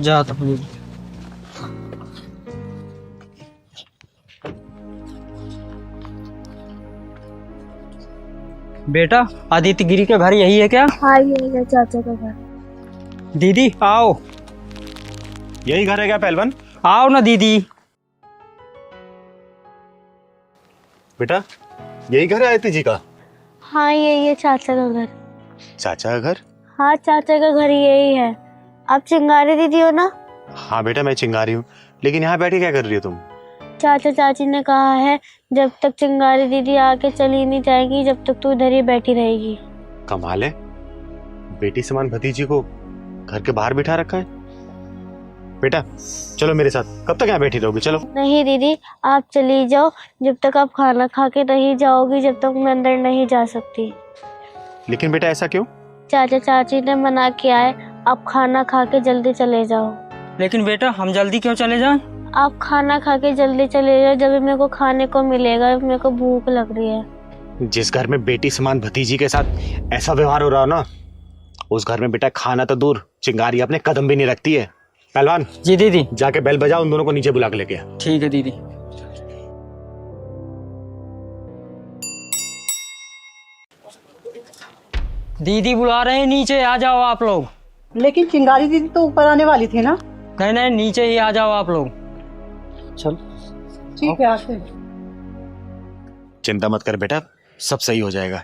जा तो दीदी। बेटा आदित्य गिरी का घर यही है क्या? हाँ यही है चाचा का घर। दीदी आओ। यही घर है क्या पहलवान? आओ ना दीदी। बेटा यही घर है आदित्य जी का? हाँ यही है चाचा का घर। चाचा का घर? हाँ चाचा का घर यही है। आप चिंगारी दीदी हो ना? हाँ बेटा मैं चिंगारी हूँ, लेकिन यहाँ बैठे क्या कर रही हो तुम? चाचा चाची ने कहा है जब तक चिंगारी दीदी आके चली नहीं जाएगी जब तक तू इधर ही बैठी रहेगी। कमाल है, बेटी समान भतीजी को घर के बाहर बिठा रखा है। बेटा चलो मेरे साथ, कब तक यहाँ बैठी रहोगी? चलो। नहीं दीदी आप चली जाओ, जब तक आप खाना खा के नहीं जाओगी जब तक मैं अंदर नहीं जा सकती। लेकिन बेटा ऐसा क्यों? चाचा चाची ने मना किया है, आप खाना खा के जल्दी चले जाओ। लेकिन बेटा हम जल्दी क्यों चले जाएं? आप खाना खा के जल्दी चले जाओ, जब मेरे को खाने को मिलेगा, मेरे को भूख लग रही है। जिस घर में बेटी समान भतीजी के साथ ऐसा व्यवहार हो रहा हो ना, उस घर में बेटा खाना तो दूर, चिंगारी अपने कदम भी नहीं रखती है। पहलवान। जी दीदी। जाके बेल बजाओ, उन दोनों को नीचे बुला के लेके आ। ठीक है दीदी। दीदी बुला रहे हैं नीचे, आ जाओ आप लोग। लेकिन चिंगारी दीदी तो ऊपर आने वाली थी ना। नहीं नहीं, नीचे ही आ जाओ आप लोग। चल ठीक है, आते हैं। चिंता मत कर बेटा, सब सही हो जाएगा।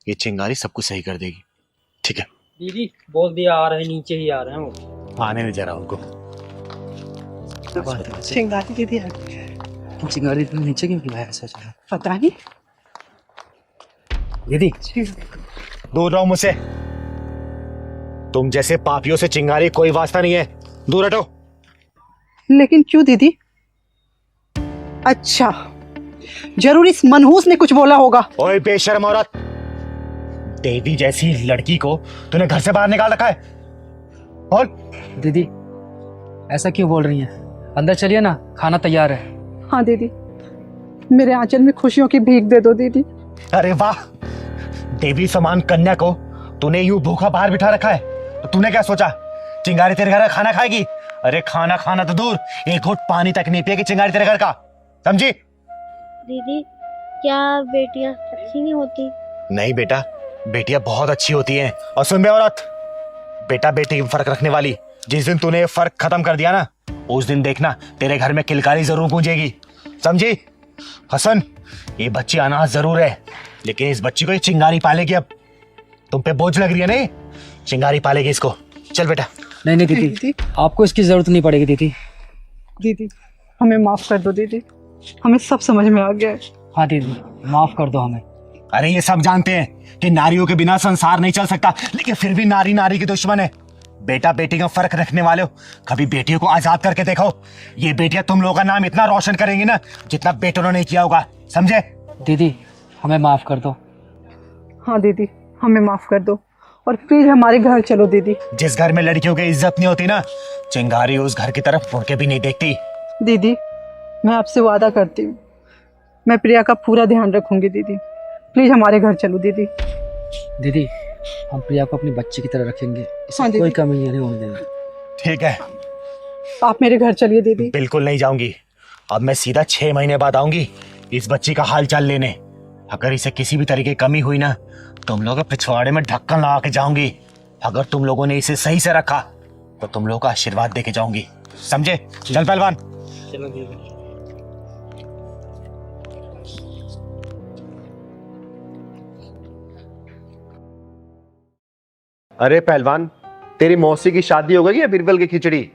ये चिंगारी सब कुछ सही कर देगी, ठीक है? दीदी बोल दिया आ रहे हैं, नीचे ही आ रहे हैं वो। आने नहीं जरा उनको। चिंगारी दीदी आ गई। चिंगारी दीदी नीचे क्यों बुलाया ऐसा? पता नहीं। दीदी दूर रहो मुझसे। तुम जैसे पापियों से चिंगारी कोई वास्ता नहीं है, दूर हटो। लेकिन क्यों दीदी? अच्छा, जरूर इस मनहूस ने कुछ बोला होगा। ओए बेशर्म औरत, देवी जैसी लड़की को तूने घर से बाहर निकाल रखा है। और दीदी ऐसा क्यों बोल रही हैं? अंदर चलिए ना, खाना तैयार है। हाँ दीदी, मेरे आंचल में खुशियों की भीख दे दो दीदी। अरे वाह, देवी समान कन्या को तूने यूं भूखा बाहर बिठा रखा है, तो तूने क्या सोचा चिंगारी तेरे घर का खाना खाएगी? अरे खाना खाना तो दूर, एक घूंट पानी तक नहीं पिएगी चिंगारी तेरे घर का, समझी? दीदी क्या बेटियां अच्छी नहीं होती? नहीं बेटा, बेटियां बहुत अच्छी होती हैं। और सुन बे औरत, बेटा बेटी में फर्क रखने वाली, जिस दिन तूने ये फर्क खत्म कर दिया ना, उस दिन देखना तेरे घर में किलकारी जरूर गूंजेगी, समझी? हसन, ये बच्ची अनाथ जरूर है, लेकिन इस बच्ची को ये चिंगारी पालेगी। अब तुम पे बोझ लग रही है नहीं, चिंगारी पालेगी इसको। चल बेटा। नहीं नहीं दीदी, आपको इसकी जरूरत नहीं पड़ेगी दीदी। दीदी हमें माफ कर दो दीदी, हमें सब समझ में आ गया है। हाँ दीदी, माफ कर दो हमें। अरे ये सब जानते हैं कि नारियों के बिना संसार नहीं चल सकता, लेकिन फिर भी नारी नारी की दुश्मन है। बेटा बेटी का फर्क रखने वाले हो, कभी बेटियों को आजाद करके देखो। ये बेटियां तुम लोगों का नाम इतना रोशन करेंगी ना, जितना बेटों ने नहीं किया होगा, समझे? दीदी हमें माफ कर दो। हाँ दीदी, हमें माफ कर दो और फिर हमारे घर चलो दीदी। जिस घर में लड़कियों की इज्जत नहीं होती ना, चिंगारी उस घर की तरफ मुड़ के भी नहीं देखती। दीदी मैं आपसे वादा करती हूँ, मैं प्रिया का पूरा ध्यान रखूंगी दीदी। प्लीज हमारे घर चलो दीदी। दीदी हम प्रिया को अपनी बच्ची की तरह रखेंगे, इसमें हाँ दीदी। कोई कमी नहीं होने देंगे। ठीक है, आप मेरे घर चलिए दीदी। बिल्कुल नहीं जाऊंगी। अब मैं सीधा 6 महीने बाद आऊंगी इस बच्ची का हाल चाल लेने। अगर इसे किसी भी तरीके की कमी हुई ना, तुम लोग पिछवाड़े में ढक्कन लगा के जाऊंगी। अगर तुम लोगों ने इसे सही से रखा तो तुम लोगों का आशीर्वाद देके जाऊंगी, समझे? चल पहलवान। चलो दीदी। अरे पहलवान, तेरी मौसी की शादी हो गई है बीरबल की खिचड़ी?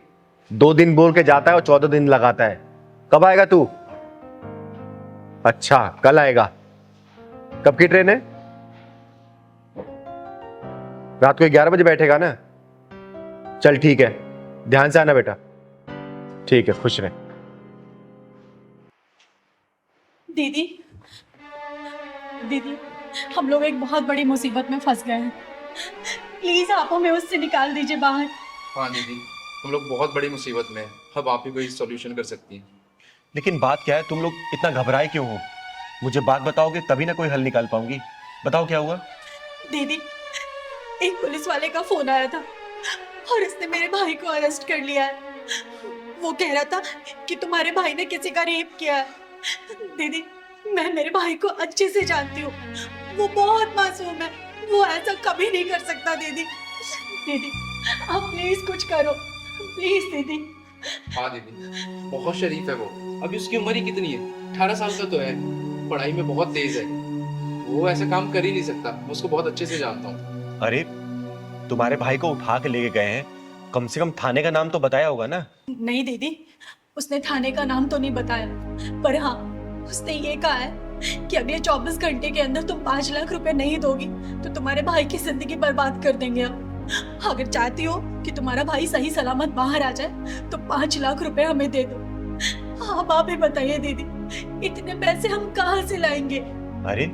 2 दिन बोल के जाता है और 14 दिन लगाता है। कब आएगा तू? अच्छा कल आएगा। कब की ट्रेन है? रात को 11 बजे बैठेगा ना? चल ठीक है, ध्यान से आना बेटा। ठीक है, खुश रहे। दीदी दीदी हम लोग एक बहुत बड़ी मुसीबत में फंस गए हैं, प्लीज आप हमें उससे निकाल दीजिए बाहर। हाँ दीदी, हम लोग बहुत बड़ी मुसीबत में हैं। अब आप ही कोई सॉल्यूशन कर सकती हैं। लेकिन बात क्या है, तुम लोग इतना घबराए क्यों हो? मुझे बात बताओगे तभी ना कोई हल निकाल पाऊंगी। बताओ क्या हुआ? दीदी एक पुलिस वाले का फोन आया था और उसने मेरे भाई को अरेस्ट कर लिया है। वो कह रहा था कि तुम्हारे भाई ने किसी का रेप किया है। दीदी मैं मेरे भाई को अच्छे से जानती हूँ, वो बहुत मासूम है, वो ऐसा कभी नहीं कर सकता। दीदी दीदी आप प्लीज कुछ करो, प्लीज दीदी। हाँ दीदी, बहुत शरीफ है वो। अभी उसकी उम्र ही कितनी है? 18 साल का तो है, पढ़ाई में बहुत तेज है। वो ऐसा काम कर ही नहीं सकता, मैं उसको बहुत अच्छे से जानता हूँ। अरे तुम्हारे भाई को उठा के लेके गए हैं, कम से कम थाने का नाम तो बताया होगा ना? नहीं दीदी, उसने थाने का नाम तो नहीं बताया, पर हाँ उसने ये कहा है कि अगले 24 घंटे के अंदर तुम 5 लाख रुपए नहीं दोगी तो तुम्हारे भाई की जिंदगी बर्बाद कर देंगे हम। अगर चाहती हो कि तुम्हारा भाई सही सलामत बाहर आ जाए तो 5 लाख रुपए हमें दे दो। आप ही बताइए दीदी, इतने पैसे हम कहाँ से लाएंगे? अरे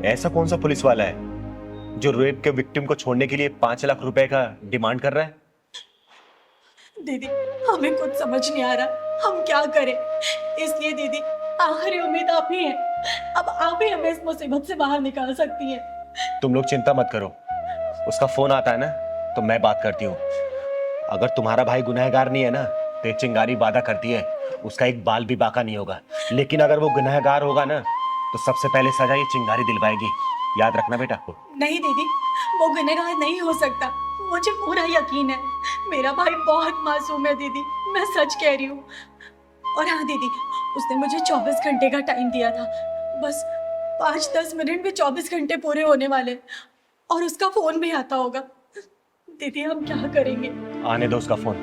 ऐसा कौन सा पुलिस वाला है जो रेप के विक्टिम को छोड़ने के लिए 5 लाख रुपए का डिमांड कर रहा है? दीदी हमें कुछ समझ नहीं आ रहा, हम क्या करें। इसलिए दीदी आखिरी उम्मीद आप ही है, अब आप ही हमें इस मुसीबत से बाहर निकाल सकती हैं। तुम लोग चिंता मत करो, उसका फोन आता है ना तो मैं बात करती हूँ। अगर तुम्हारा भाई गुनहगार नहीं है ना तो ये चिंगारी वादा करती है उसका एक बाल भी बाका नहीं होगा, लेकिन अगर वो गुनहगार होगा ना तो सबसे पहले सजा ये चिंगारी दिलवाएगी, याद रखना बेटा। नहीं दीदी, वो गुनहगार नहीं हो सकता, मुझे पूरा यकीन है। मेरा भाई बहुत मासूम है दीदी, मैं सच कह रही हूँ। और हाँ दीदी, उसने मुझे 24 घंटे का टाइम दिया था, बस 5-10 मिनट में 24 घंटे पूरे होने वाले, और उसका फोन भी आता होगा। दीदी हम क्या करेंगे? आने दो उसका फोन,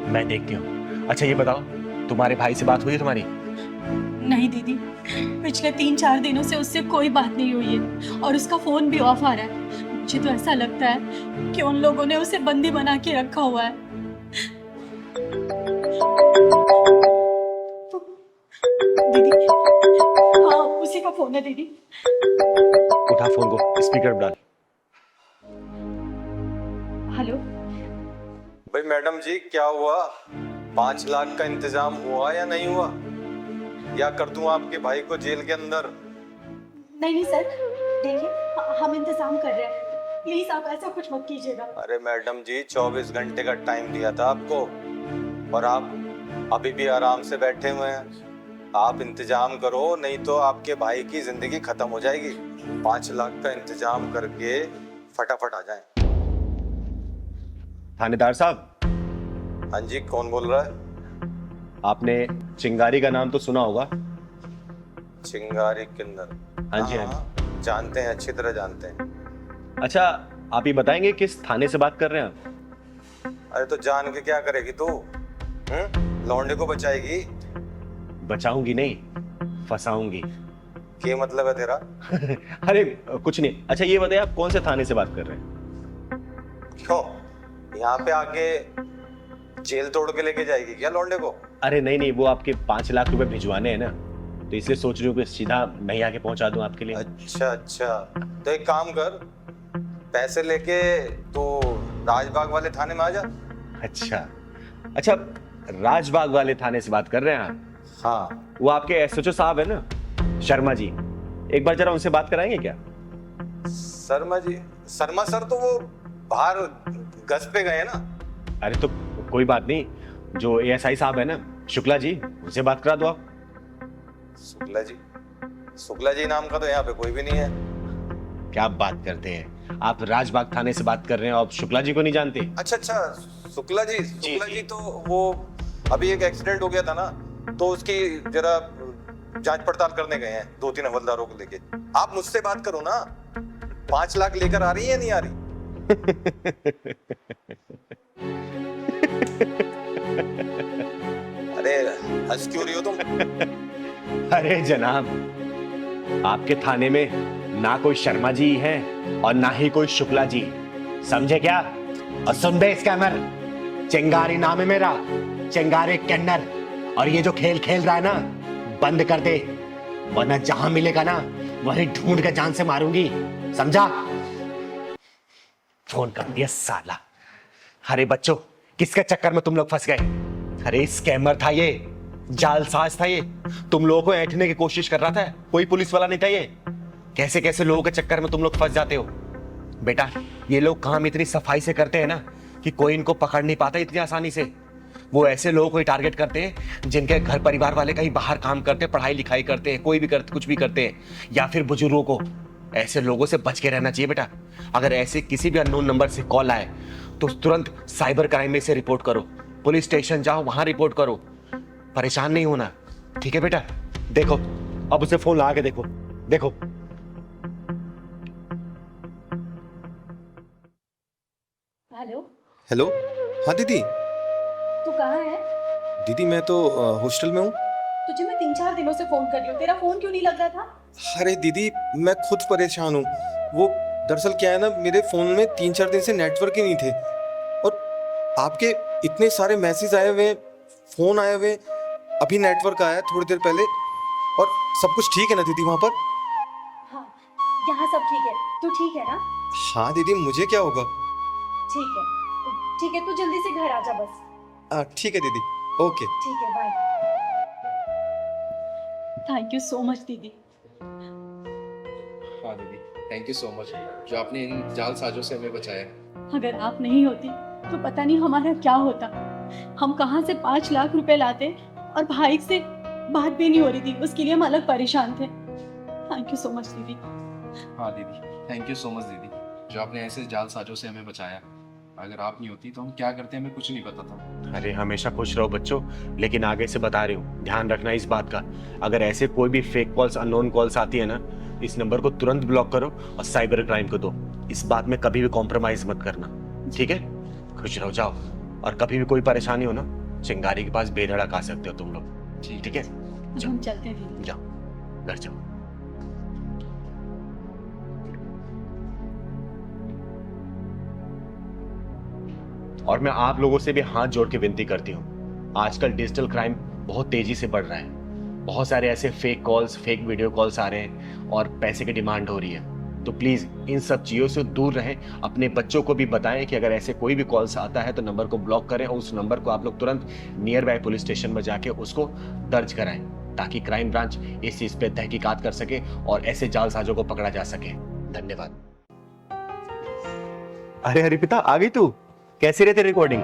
मैं देखती हूँ। अच्छा ये बताओ, तुम्हारे भाई से बात हुई है तुम्हारी? नहीं दीदी, पिछले 3-4 दिनों से उससे कोई बात नहीं हुई है, और उसका फोन भी ऑफ आ रहा है। मुझे तो ऐसा लगता है कि उन लोगों ने उसे बंदी बना के रखा हुआ है। दीदी, हाँ उसी का फोन है दीदी। उठा फोन को, स्पीकर डाल। हेलो। भाई मैडम जी, क्या हुआ? 5 लाख का इंतजाम हुआ या नहीं हुआ? या कर दूं आपके भाई को जेल के अंदर? नहीं सर, देखिए हम इंतजाम कर रहे हैं, प्लीज आप ऐसा कुछ मत कीजिएगा। अरे मैडम जी, 24 घंटे का टाइम दिया था आपको, और आप अभी भी आराम से बैठे हुए हैं। आप इंतजाम करो, नहीं तो आपके भाई की जिंदगी खत्म हो जाएगी। 5 लाख का इंतजाम करके फटाफट आ जाएं। थानेदार साहब। हाँ जी, कौन बोल रहा है? आपने चिंगारी का नाम तो सुना होगा? चिंगारी किन्नर? हाँ जी, हाँ जी, जानते हैं, अच्छी तरह जानते हैं। अच्छा आप ये बताएंगे किस थाने से बात कर रहे हैं आप? अरे तो जान के क्या करेगी तू? लौंडे को बचाएगी? बचाऊंगी नहीं, फंसाऊंगी। क्या मतलब है तेरा? अरे कुछ नहीं। अच्छा ये बताइए, आप कौन से थाने से बात कर रहे हैं? क्यों, यहाँ पे आके जेल तोड़ के लेके जाएगी क्या लौंडे को? अरे नहीं नहीं, वो आपके 5 लाख रुपए भिजवाने हैं ना, तो इसलिए सोच रही हूँ कि सीधा मैं ही आके पहुंचा दूं आपके लिए। अच्छा अच्छा, तो एक काम कर, पैसे लेके तो राजबाग वाले थाने में आ जा। अच्छा अच्छा, राजबाग वाले थाने से बात कर रहे हैं आप? हाँ, वो आपके एसएचओ साहब है ना, शर्मा जी, एक बार जरा उनसे बात कराएंगे क्या? शर्मा जी? शर्मा सर तो वो बाहर गश्त पे गए ना। अरे तो कोई बात नहीं, जो एएसआई साहब है ना, शुक्ला जी, उनसे बात करा दो आप। शुक्ला जी? शुक्ला जी नाम का तो यहाँ पे कोई भी नहीं है। क्या बात करते हैं आप? राजबाग थाने से बात कर रहे हैं, आप शुक्ला जी को नहीं जानते? अच्छा अच्छा, शुक्ला जी, शुक्ला जी तो वो अभी एक एक्सीडेंट हो गया था ना, तो उसकी जरा जांच पड़ताल करने गए हैं 2-3 हवलदारों को लेके। आप मुझसे बात करो ना, 5 लाख लेकर आ रही है, नहीं आ रही? अरे हंस क्यों रही हो तुम? अरे जनाब, आपके थाने में ना कोई शर्मा जी है और ना ही कोई शुक्ला जी, समझे क्या? और सुन बे स्कैमर, चिंगारी नाम है मेरा, चिंगारी किन्नर। और ये जो खेल खेल रहा है ना, बंद कर दे, वरना जहां मिलेगा ना वहीं ढूंढ के जान से मारूंगी, समझा? फोन कर दिया साला। अरे बच्चों, किसके चक्कर में तुम लोग फंस गए? अरे स्कैमर था ये, जालसाज था ये, तुम लोगों को ऐंठने की कोशिश कर रहा था, कोई पुलिस वाला नहीं था ये। कैसे कैसे लोगों के चक्कर में तुम लोग फंस जाते हो। बेटा ये लोग काम इतनी सफाई से करते हैं ना कि कोई इनको पकड़ नहीं पाता इतनी आसानी से। वो ऐसे लोगों को टारगेट करते हैं जिनके घर परिवार वाले कहीं बाहर काम करते, पढ़ाई लिखाई करते हैं, कोई भी करते, कुछ भी करते हैं, या फिर बुजुर्गों को। ऐसे लोगों से बच के रहना चाहिए बेटा। अगर ऐसे किसी भी अननोन नंबर से कॉल आए तो तुरंत साइबर क्राइम में से रिपोर्ट करो, पुलिस स्टेशन जाओ, वहां रिपोर्ट करो। परेशान नहीं होना, ठीक है बेटा? देखो अब उसे फोन लगा के देखो, देखो। हेलो। हेलो, हाँ दीदी। तू कहाँ है? दीदी मैं तो हॉस्टल में हूँ। तुझे मैं 3-4 दिनों से फोन कर रही हूँ, तेरा फोन क्यों नहीं लग रहा था? अरे दीदी मैं खुद परेशान हूँ। वो दरअसल क्या है ना, मेरे फ़ोन में 3-4 दिन से नेटवर्क ही नहीं थे, और आपके इतने सारे मैसेज आए हुए, फ़ोन आए हुए, अभी नेटवर्क आया थोड़ी देर पहले। और सब कुछ ठीक है ना दीदी वहाँ पर? हाँ, यहाँ सब ठीक है। तू ठीक है ना? हाँ दीदी, मुझे क्या होगा? ठीक है, ठीक है, तू जल्दी से घर आ जा बस। ठीक है दीदी, ओके। ठीक है, bye. Thank you so much दीदी। हाँ दीदी, थैंक यू सो मच, जो आपने इन जालसाजों से हमें बचाया। अगर आप नहीं होती तो पता नहीं हमारा क्या होता। हम कहाँ से 5 लाख रुपए लाते, और भाई से बात भी नहीं हो रही थी, उसके लिए हम अलग परेशान थे। थैंक यू सो मच दीदी। हाँ दीदी, थैंक यू सो मच दीदी, जो आपने ऐसे जालसाजों से हमें बचाया। अगर आप नहीं होती तो हम क्या करते हमें कुछ नहीं पता था। अरे हमेशा खुश रहो बच्चों, लेकिन आगे से बता रही हूँ ध्यान रखना इस बात का, अगर ऐसे कोई भी फेक कॉल्स अननोन कॉल्स आती है ना, इस नंबर को तुरंत ब्लॉक करो और साइबर क्राइम को दो। इस बात में कभी भी कॉम्प्रोमाइज मत करना, ठीक है? खुश रहो, जाओ। और कभी भी कोई परेशानी हो ना, चिंगारी के पास बेधड़क आ सकते हो तुम लोग, ठीक है? हम चलते हैं। जाओ, घर जाओ। और मैं आप लोगों से भी हाथ जोड़ के विनती करती हूँ, आजकल डिजिटल क्राइम बहुत तेजी से बढ़ रहा है। बहुत सारे ऐसे fake calls, fake video calls आ रहे हैं और पैसे की डिमांड हो रही है। तो प्लीज इन सब चीजों से दूर रहें। अपने बच्चों को भी बताएं कि अगर ऐसे कोई भी कॉल्स आता है तो नंबर को ब्लॉक करें और उस नंबर को आप लोग तुरंत नियर बाय पुलिस स्टेशन में जाके उसको दर्ज कराएं, ताकि क्राइम ब्रांच इस चीज पे तहकीकात कर सके और ऐसे जालसाजों को पकड़ा जा सके। धन्यवाद। अरे हरिपिता, आ गई तू? कैसी रहती रिकॉर्डिंग?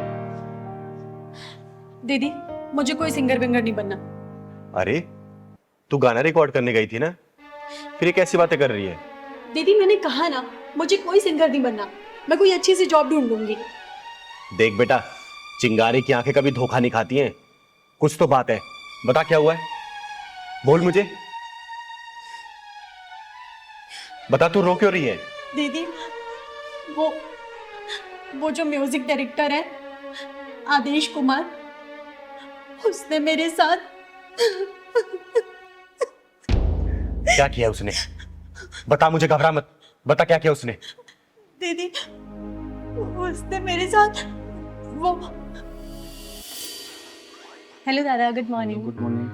दीदी मुझे कोई सिंगर विंगर नहीं बनना। अरे तू गाना रिकॉर्ड करने गई थी ना, फिर ये कैसी बातें कर रही है? दीदी मैंने कहा ना, मुझे कोई सिंगर नहीं बनना, मैं कोई अच्छी सी जॉब ढूंढ लूंगी। देख बेटा, चिंगारी की आंखें कभी धोखा नहीं खाती हैं। कुछ तो बात है, बता क्या हुआ है, बोल मुझे, बता, तू रो क्यों रही है? दीदी वो जो म्यूजिक डायरेक्टर है आदेश कुमार, उसने मेरे साथ क्या किया उसने? बता मुझे, घबरा मत, बता क्या किया उसने? दीदी उसने मेरे साथ वो। हेलो दादा, good morning. Good morning.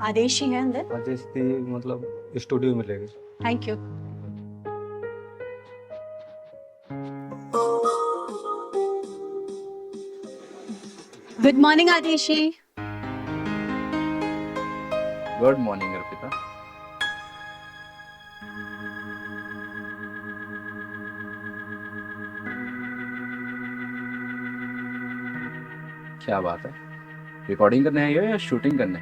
Aadesh ही है अंदर? आदेश थी मतलब स्टूडियो में रहेगी। Thank you. Good morning Aadeshi. Good morning Arpita. क्या बात है, रिकॉर्डिंग करने आई हो या शूटिंग करने?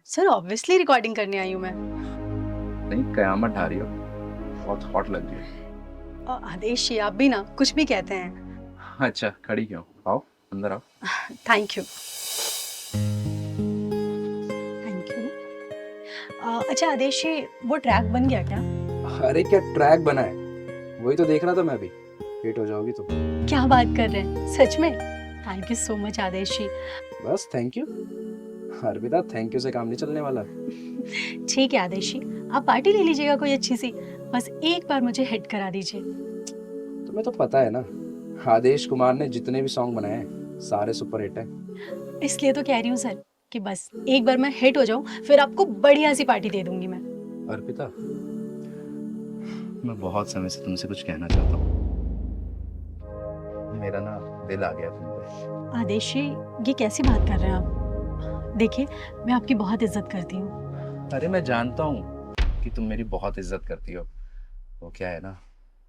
सर ऑब्वियसली रिकॉर्डिंग करने आई हूँ मैं। नहीं, कयामत ढा रही हो, बहुत हॉट लग रही हो। आदेश जी आप भी ना कुछ भी कहते हैं। अच्छा, खड़ी क्यों? आओ अंदर आओ। Thank you. Thank you. अच्छा आदेश जी, वो ट्रैक बन गया क्या? अरे क्या ट्रैक बना है, वही तो देख रहा था मैं भी। हिट हो जाओगी तुम। क्या बात कर रहे हैं, सच में? थैंक यू सो मच आदेश जी। बस thank you Arpita, thank you से काम नहीं चलने वाला। ठीक है आदेश जी, आप पार्टी ले लीजिएगा कोई अच्छी सी, बस एक बार मुझे हिट करा दीजिए। तुम्हें तो पता है ना, आदेश कुमार ने जितने भी सॉन्ग बनाए हैं सारे सुपर हिट हैं। इसलिए तो कह रही हूँ सर कि बस एक बार मैं हिट हो जाऊं, फिर आपको बढ़िया सी पार्टी दे दूंगी मैं। अर्पिता, मैं बहुत समय से तुमसे कुछ कहना चाहता हूँ। मेरा ना दिल आ गया तुम पे। आदेश जी ये कैसी बात कर रहे हैं आप? देखिए मैं आपकी बहुत इज्जत करती हूँ। अरे मैं जानता हूँ कि तुम मेरी बहुत इज्जत करती हो। वो क्या है ना,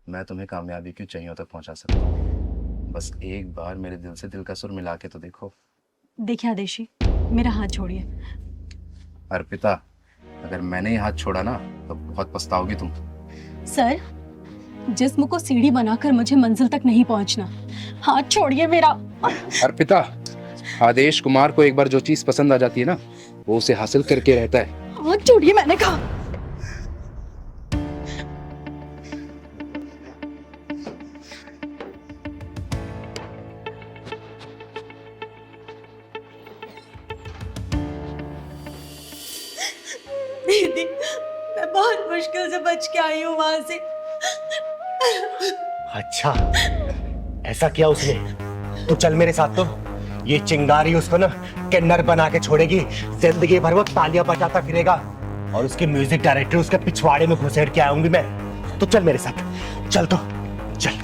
मैं तुम्हें कामयाबी की ऊंचाइयों तक पहुंचा सकता हूँ। बस एक बार मेरे दिल से दिल का सुर मिला के तो देखो। देखिए आदेश जी, मेरा हाथ छोड़िए। अर्पिता, अगर मैंने ये हाथ छोड़ा ना तो बहुत पछताओगी तुम। सर, जिस्म को सीढ़ी बनाकर मुझे मंजिल तक नहीं पहुंचना, हाथ छोड़िए मेरा। अर्पिता, आदेश कुमार को एक बार जो चीज पसंद आ जाती है ना, वो उसे हासिल करके रहता है। हाथ छोड़िए मैंने कहा। दीदी मैं बहुत मुश्किल से बच के आई हूँ वहां से। अच्छा, ऐसा किया उसने? तो चल मेरे साथ, तो ये चिंगारी उसको ना किन्नर बना के छोड़ेगी। जिंदगी भर वो तालियां बजाता फिरेगा और उसके म्यूजिक डायरेक्टर उसके पिछवाड़े में घुसेड़ के आऊंगी मैं। तो चल मेरे साथ, चल तो चल।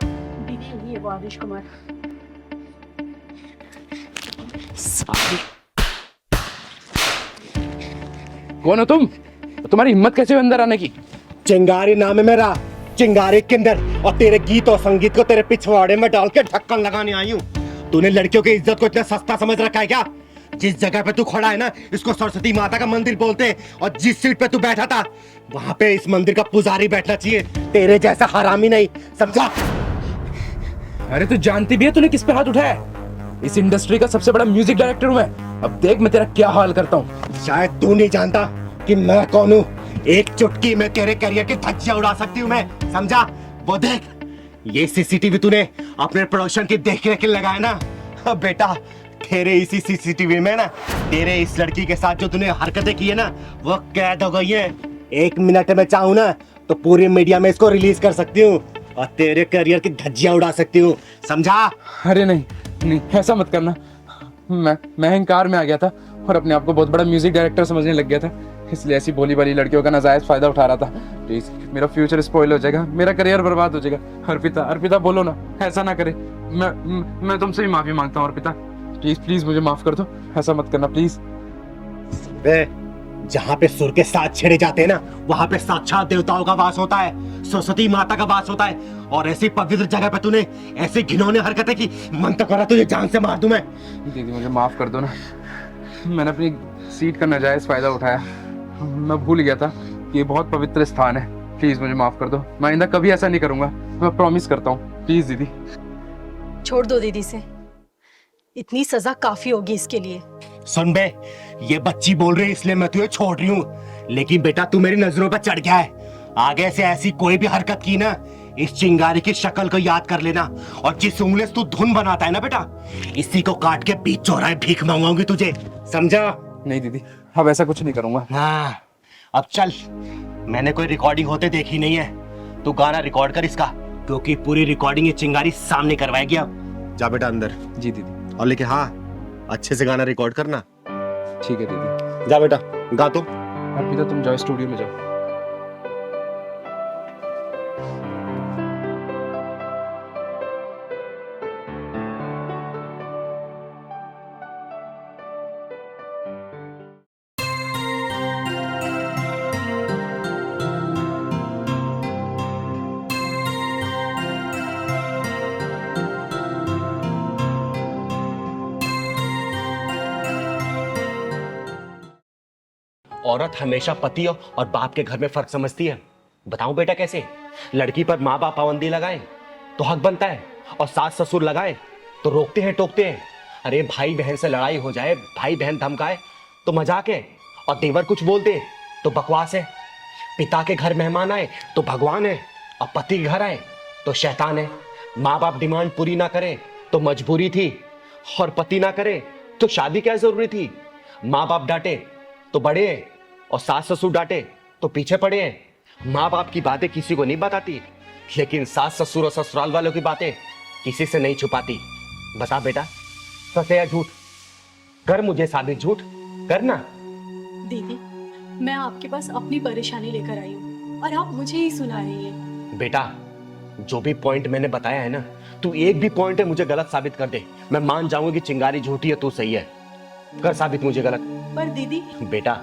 दीदी ये वो आदेश कुमार। कौन हो तुम? तुम्हारी हिम्मत कैसे हुई अंदर आने की? चिंगारी नाम है मेरा, चिंगारी किन्नर, और तेरे गीत और संगीत को तेरे पिछवाड़े में डाल के ढक्कन लगाने आई हूँ। तूने लड़कियों की इज्जत को इतना सस्ता समझ रखा है क्या? जिस जगह पे तू खड़ा है ना, इसको सरस्वती माता का मंदिर बोलते हैं, और जिस सीट पे तू बैठा था वहां पे इस मंदिर का पुजारी बैठना चाहिए, तेरे जैसा हरामी नहीं, समझा? अरे तू जानती भी है तूने किस पे हाथ उठाया है? इस इंडस्ट्री का सबसे बड़ा म्यूजिक डायरेक्टर हूं मैं। अब देख मैं तेरा क्या हाल करता हूँ। शायद तू नहीं जानता कि मैं कौन हूँ। एक चुटकी में तेरे करियर की धज्जियां उड़ा सकती हूँ मैं, समझा? वो देख, ये सीसीटीवी तूने अपने प्रोडक्शन की देख-रेख के लगाया ना। अब बेटा, तेरे इसी सीसीटीवी में ना तेरे इस लड़की के साथ जो तूने हरकतें की है ना, वो कैद हो गई है। 1 मिनट में चाहूँ ना तो पूरी मीडिया में इसको रिलीज कर सकती हूँ और तेरे करियर की धज्जियां उड़ा सकती हूँ, समझा? अरे नहीं नहीं, ऐसा मत करना। मैं अहंकार में आ गया था और अपने आप को बहुत बड़ा म्यूजिक डायरेक्टर समझने लग गया था, इसलिए ऐसी भोली भाली लड़कियों का नाजायज फायदा उठा रहा था। प्लीज, मेरा फ्यूचर स्पॉइल हो जाएगा, मेरा करियर बर्बाद हो जाएगा। अर्पिता, अर्पिता बोलो ना, ऐसा ना करे। मैं तुमसे भी माफी मांगता हूँ अर्पिता, प्लीज प्लीज मुझे माफ कर दो, ऐसा मत करना प्लीज। जहाँ पे सुर के साथ छेड़े जाते हैं ना, वहाँ पे साक्षात देवताओं का वास होता है, सरस्वती माता का वास होता है। और ऐसी पवित्र जगह पे तूने ऐसी घिनौनी हरकतें की, मन तो करा तुझे जान से मार दूं मैं। दीदी मुझे माफ कर दो ना, मैंने अपनी सीट का नाजायज फायदा उठाया। मैं भूल गया था कि ये बहुत पवित्र स्थान है। प्लीज मुझे माफ कर दो, मैं आइंदा कभी ऐसा नहीं करूंगा, मैं प्रॉमिस करता हूँ। प्लीज दीदी। छोड़ दो दीदी से, इतनी सजा काफी होगी इसके लिए। सुन बे, ये बच्ची बोल रही है इसलिए मैं तुझे छोड़ रही हूँ, लेकिन बेटा तू मेरी नजरों पर चढ़ गया है। आगे से ऐसी कोई भी हरकत की ना, इस चिंगारी की शक्ल को याद कर लेना, और जिस उंगली से तू धुन बनाता है ना बेटा, इसी को काट के बीच चौराहे भीख मांगूंगी तुझे, समझा? नहीं दीदी, अब ऐसा कुछ नहीं करूंगा। हाँ, अब चल, मैंने कोई रिकॉर्डिंग होते देखी नहीं है, तू गाना रिकॉर्ड कर इसका, क्योंकि पूरी रिकॉर्डिंग ये चिंगारी सामने करवाएगी। अब जा बेटा अंदर। जी दीदी। और लेकिन हाँ, अच्छे से गाना रिकॉर्ड करना। ठीक है दीदी। जा बेटा, गा तो। अर्पिता तुम जाओ स्टूडियो में जाओ। औरत हमेशा पति और बाप के घर में फर्क समझती है। बताऊं बेटा कैसे? लड़की पर माँ बाप पाबंदी लगाए तो हक बनता है, और सास ससुर लगाए तो रोकते हैं टोकते हैं। अरे भाई बहन से लड़ाई हो जाए, भाई बहन धमकाए तो मजाक है, और देवर कुछ बोल दे तो बकवास है। पिता के घर मेहमान आए तो भगवान है, और पति के घर आए तो शैतान है। माँ बाप डिमांड पूरी ना करे तो मजबूरी थी, और पति ना करे तो शादी क्या जरूरी थी। माँ बाप डांटे तो बड़े हैं, और सास ससुर डांटे तो पीछे पड़े हैं। माँ बाप की बातें किसी को नहीं बताती, लेकिन सास ससुर और ससुराल वालों की बातें किसी से नहीं छुपाती। बता बेटा, सच है या झूठ? कर मुझे साबित, झूठ करना। दीदी, मैं आपके पास अपनी परेशानी लेकर आई हूँ और आप मुझे ही सुना रही हैं। बेटा, जो भी पॉइंट मैंने बताया है ना, तू एक भी पॉइंट है मुझे गलत साबित कर दे, मैं मान जाऊंगा कि चिंगारी झूठी है, तू सही है। कर साबित मुझे गलत। पर दीदी, बेटा,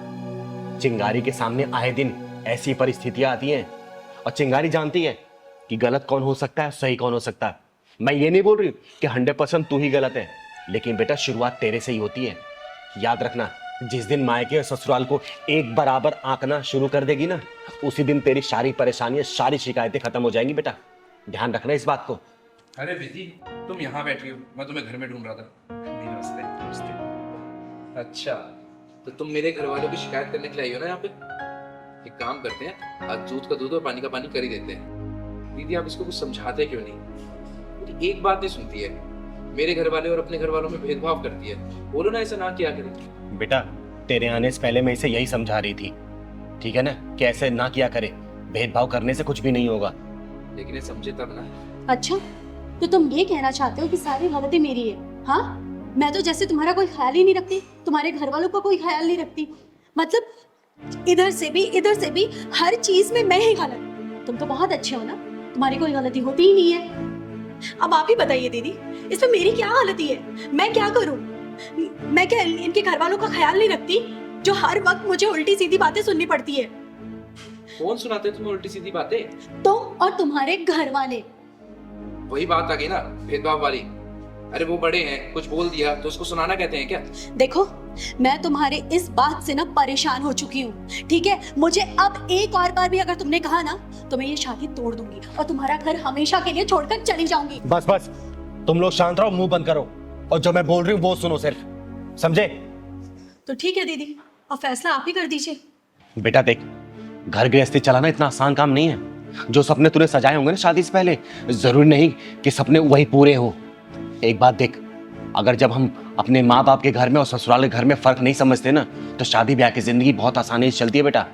चिंगारी के सामने आए दिन ऐसी परिस्थितियां आती हैं, और चिंगारी जानती है कि गलत कौन हो सकता है, सही कौन हो सकता है। मैं ये नहीं बोल रही कि 100% तू ही गलत है, लेकिन बेटा शुरुआत तेरे से ही होती है। याद रखना, जिस दिन मायके और ससुराल को एक बराबर आंकना शुरू कर देगी ना, उसी दिन तेरी सारी परेशानियां, सारी शिकायतें खत्म हो जाएंगी। बेटा ध्यान रखना इस बात को। अरे दीदी, तुम यहाँ बैठी हो, मैं तुम्हें घर में ढूंढ रहा था। नमस्ते। नमस्ते। अच्छा, तो तुम मेरे घर वालों की शिकायत करने के लिए आई हो ना यहाँ पे? एक काम करते हैं, आज दूध का दूध और पानी का पानी कर ही देते हैं। दीदी आप इसको कुछ समझाते क्यों नहीं? मेरी एक बात नहीं सुनती है, मेरे घर वाले और अपने घर वालों में भेदभाव करती है। बोलो ना ऐसा ना किया करें। बेटा, तेरे आने से पहले मैं इसे यही समझा रही थी, ठीक है ना, कि ऐसे ना किया करे, भेदभाव करने से कुछ भी नहीं होगा। लेकिन ये समझे तब ना। अच्छा, तो तुम ये कहना चाहते हो कि सारी गलती मेरी है? हाँ, मैं तो जैसे तुम्हारा कोई ख्याल ही नहीं रखती, तुम्हारे घर वालों का कोई ख्याल नहीं रखती, मतलब इधर से भी हर चीज में मैं ही गलत। तुम तो बहुत अच्छे हो ना, तुम्हारी कोई गलती होती ही नहीं है। अब आप ही बताइए दीदी, इसमें मेरी क्या गलती है? मैं क्या करूं? मैं क्या इनके घर वालों का ख्याल नहीं रखती, जो हर वक्त मुझे उल्टी सीधी बातें सुननी पड़ती है? कौन सुनाते तुम्हें उल्टी सीधी बातें? तुम और तुम्हारे घर वाले। वही बात आ गई ना, भेदभाव वाली। अरे वो बड़े हैं, कुछ बोल दिया तो उसको सुनाना कहते हैं क्या? देखो, मैं तुम्हारे इस बात से ना परेशान हो चुकी हूँ, ठीक है? मुझे अब एक और बार भी अगर तुमने कहा ना तो मैं ये शादी तोड़ दूंगी और तुम्हारा घर हमेशा के लिए छोड़कर चली जाऊंगी। बस बस, तुम लोग शांत रहो, मुंह बंद करो और जो मैं बोल रही हूँ वो सुनो सिर्फ, समझे? तो ठीक है दीदी, अब फैसला आप ही कर दीजिए। बेटा देख, घर गृहस्थी चलाना इतना आसान काम नहीं है। जो सपने तूने सजाए होंगे ना शादी से पहले, जरूरी नहीं कि सपने वही पूरे हो। एक बात देख, अगर जब हम अपने माँ बाप के घर में और ससुराल के घर में फर्क नहीं समझते ना, तो शादी ब्याह की जिंदगी बहुत आसानी से चलती है बेटा।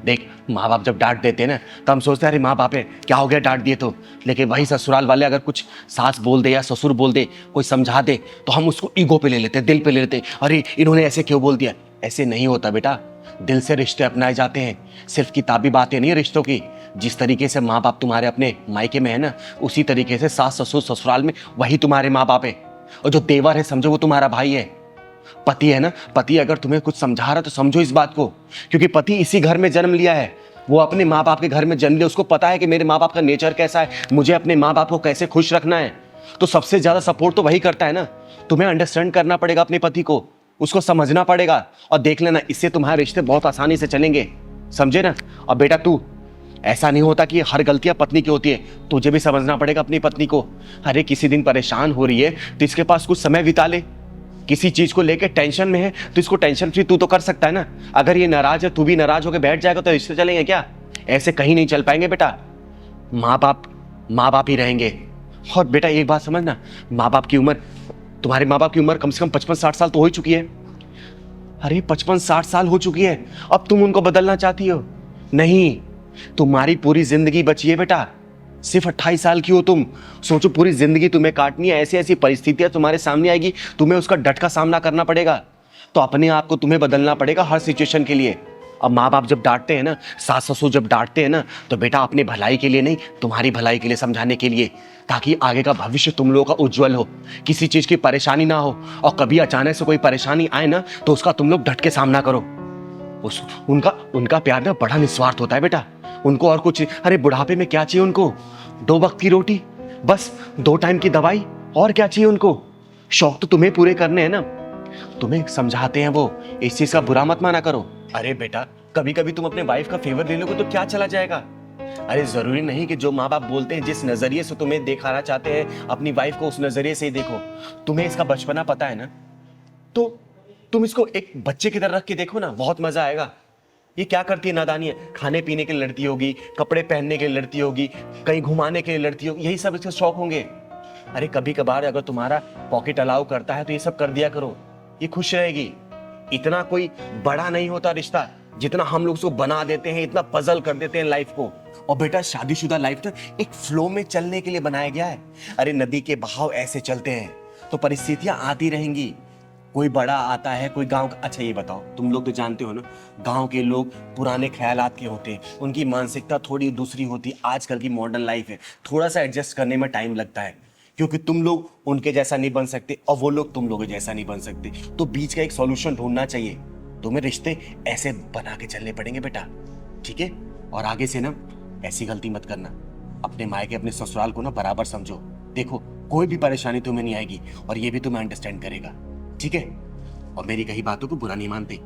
देख, माँ बाप जब डांट देते हैं ना तो हम सोचते हैं अरे माँ बाप है, क्या हो गया डांट दिए तो। लेकिन वही ससुराल वाले अगर कुछ सास बोल दे या ससुर बोल दे, कोई समझा दे, तो हम उसको ईगो पे ले लेते हैं, दिल पे ले लेते हैं, अरे इन्होंने ऐसे क्यों बोल दिया। ऐसे नहीं होता बेटा, दिल से रिश्ते अपनाए जाते हैं। सिर्फ किताबी बातें नहीं है रिश्तों की। जिस तरीके से माँ बाप तुम्हारे अपने मायके में है ना, उसी तरीके से सास ससुर ससुराल में वही तुम्हारे माँ बाप है। और जो देवर है समझो वो तुम्हारा भाई है। पति है ना, पति अगर तुम्हें कुछ समझा रहा है तो समझो इस बात को, क्योंकि पति इसी घर में जन्म लिया है। वो अपने माँ बाप के घर में जन्म लिया, उसको पता है कि मेरे माँ बाप का नेचर कैसा है, मुझे अपने माँ बाप को कैसे खुश रखना है। तो सबसे ज्यादा सपोर्ट तो वही करता है ना। तुम्हें अंडरस्टैंड करना पड़ेगा अपने पति को, उसको समझना पड़ेगा, और देख लेना इससे तुम्हारे रिश्ते बहुत आसानी से चलेंगे, समझे ना। और बेटा तू, ऐसा नहीं होता कि हर गलतियां पत्नी की होती है, तुझे भी समझना पड़ेगा अपनी पत्नी को। अरे किसी दिन परेशान हो रही है तो इसके पास कुछ समय बिता ले। किसी चीज को लेकर टेंशन में है तो इसको टेंशन फ्री तू तो कर सकता है ना। अगर ये नाराज है, तू भी नाराज होकर बैठ जाएगा तो रिश्ते चलेंगे क्या? ऐसे कहीं नहीं चल पाएंगे बेटा। माँ बाप ही रहेंगे। और बेटा एक बात समझना, माँ बाप की उम्र, तुम्हारे माँ बाप की उम्र कम से कम 55-60 साल तो हो ही चुकी है। अरे 55-60 साल हो चुकी है, अब तुम उनको बदलना चाहती हो? नहीं, तुम्हारी पूरी जिंदगी बची है बेटा। सिर्फ 28 साल की हो तुम। सोचो पूरी जिंदगी तुम्हें काटनी है, ऐसी ऐसी परिस्थितियां तुम्हारे सामने आएगी, तुम्हें उसका डट का सामना करना पड़ेगा। तो अपने आप को तुम्हें बदलना पड़ेगा हर सिचुएशन के लिए। अब माँ बाप जब डांटते हैं ना, सास ससुर जब डांटते हैं ना, तो बेटा अपने भलाई के लिए नहीं, तुम्हारी भलाई के लिए समझाने के लिए, ताकि आगे का भविष्य तुम लोगों का उज्जवल हो, किसी चीज की परेशानी ना हो। और कभी अचानक से कोई परेशानी आए ना तो उसका तुम लोग डट के सामना करो। उनका प्यार ना बड़ा निस्वार्थ होता है बेटा। उनको और कुछ, अरे बुढ़ापे में क्या चाहिए उनको? 2 वक्त की रोटी, बस 2 टाइम की दवाई, और क्या चाहिए उनको? शौक तो तुम्हें पूरे करने हैं ना। तुम्हें समझाते हैं वो, इस चीज का बुरा मत माना करो। अरे बेटा, कभी कभी तुम अपने वाइफ का फेवर ले लोगे तो क्या चला जाएगा? अरे जरूरी नहीं कि जो माँ बाप बोलते हैं, जिस नजरिए से तुम्हें दिखाना चाहते हैं अपनी वाइफ को, उस नजरिए से ही देखो। तुम्हें इसका बचपना पता है ना, तो तुम इसको एक बच्चे की तरह रख के देखो ना, बहुत मजा आएगा। ये क्या करती है नादानी है, खाने पीने के लिए लड़ती होगी, कपड़े पहनने के लिए लड़ती होगी, कहीं घुमाने के लिए लड़ती होगी, यही सब इसके शौक होंगे। अरे कभी कभार अगर तुम्हारा पॉकेट अलाउ करता है तो ये सब कर दिया करो, ये खुश रहेगी। इतना कोई बड़ा नहीं होता रिश्ता जितना हम लोग उसको बना देते हैं, इतना पजल कर देते हैं लाइफ को। और बेटा शादीशुदा लाइफ ना एक फ्लो में चलने के लिए बनाया गया है। अरे नदी के बहाव ऐसे चलते हैं तो परिस्थितियां आती रहेंगी। कोई बड़ा आता है, कोई गांव का। अच्छा ये बताओ, तुम लोग तो जानते हो ना, गांव के लोग पुराने ख्यालात के होते हैं, उनकी मानसिकता थोड़ी दूसरी होती है। आजकल की मॉडर्न लाइफ है, थोड़ा सा एडजस्ट करने में टाइम लगता है, क्योंकि तुम लोग उनके जैसा नहीं बन सकते और वो लोग तुम लोगों जैसा नहीं बन सकते। तो बीच का एक सॉल्यूशन ढूंढना चाहिए। तुम्हें रिश्ते ऐसे बना के चलने पड़ेंगे बेटा, ठीक है? और आगे से ना ऐसी गलती मत करना, अपने मायके अपने ससुराल को ना बराबर समझो। देखो कोई भी परेशानी तुम्हें नहीं आएगी और ये भी तुम्हें अंडरस्टैंड करेगा, ठीक है? और मेरी कही बातों को बुरा नहीं मानते।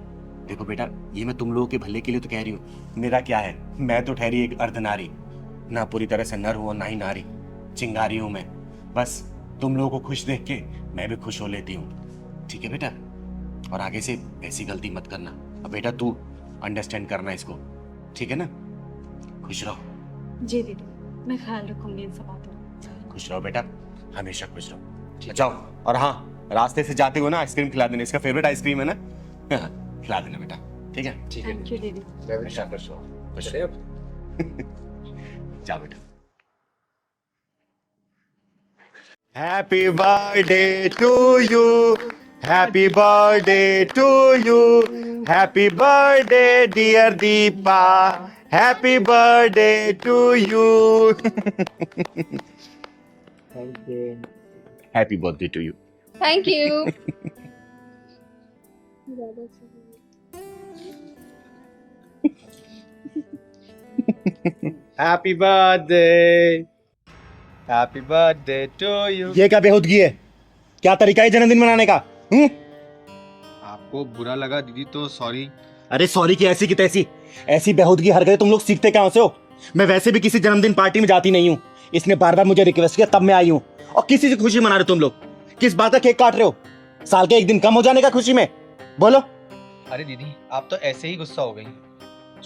देखो बेटा, ये मैं तुम लोगों के भले के लिए तो कह रही हूँ। मेरा क्या है, मैं तो ठहरी एक अर्धनारी, ना पूरी तरह से नर हूँ और ना ही नारी, चिंगारी हूँ मैं। बस तुम लोगों को खुश देख के मैं भी खुश हो लेती हूँ, ठीक है बेटा? और आगे से ऐसी गलती मत करना। अब बेटा तू अंडरस्टैंड करना इसको, ठीक है ना? खुश रहो। जी दीदी, मैं ख्याल रखूंगी इन सब बातों का। खुश रहो बेटा, हमेशा खुश रहो। जाओ, और हाँ रास्ते से जाते हो ना आइसक्रीम खिला देना, इसका फेवरेट आइसक्रीम है ना, खिला देना बेटा, ठीक है? ठीक है, थैंक यू दीदी। हमेशा खुश रहो, खुश रहो। जाओ बेटा। Happy birthday to you. Happy birthday to you. Happy birthday dear Deepa. Happy birthday to you. Thank you. Happy birthday to you. Thank you. Happy birthday. Happy birthday to you. ये क्या बेहूदगी है? क्या तरीका है जन्मदिन मनाने का? आपको बुरा लगा दीदी तो सॉरी। अरे सॉरी की ऐसी की तैसी, ऐसी बेहूदगी हरकतें तुम लोग सीखते कहां से हो? मैं वैसे भी किसी जन्मदिन पार्टी में जाती नहीं हूँ, इसने बार बार मुझे रिक्वेस्ट किया तब मैं आई हूँ। और किसी से खुशी मना रहे तुम लोग? किस बात का केक काट रहे हो? साल के एक दिन कम हो जाने का खुशी में? बोलो। अरे दीदी आप तो ऐसे ही गुस्सा हो गई,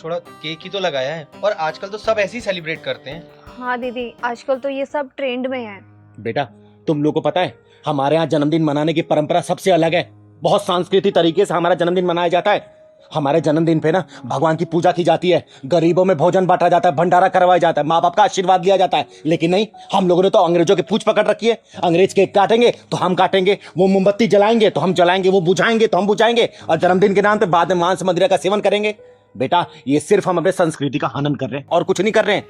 थोड़ा केक ही तो लगाया है और आजकल तो सब ऐसे ही सेलिब्रेट करते हैं। हाँ दीदी, आजकल तो ये सब ट्रेंड में है। बेटा तुम लोग को पता है हमारे यहाँ जन्मदिन मनाने की परंपरा सबसे अलग है। बहुत सांस्कृतिक तरीके से हमारा जन्मदिन मनाया जाता है। हमारे जन्मदिन पे ना भगवान की पूजा की जाती है, गरीबों में भोजन बांटा जाता है, भंडारा करवाया जाता है, माँ बाप का आशीर्वाद लिया जाता है। लेकिन नहीं, हम लोगों ने तो अंग्रेजों की पूछ पकड़ रखी है। अंग्रेज केक काटेंगे तो हम काटेंगे, वो मोमबत्ती जलाएंगे तो हम जलाएंगे, वो बुझाएंगे तो हम बुझाएंगे, और जन्मदिन के नाम पे बाद में मांस मदिरा का सेवन करेंगे। बेटा ये सिर्फ हम अपने संस्कृति का हनन कर रहे हैं और कुछ नहीं कर रहे हैं।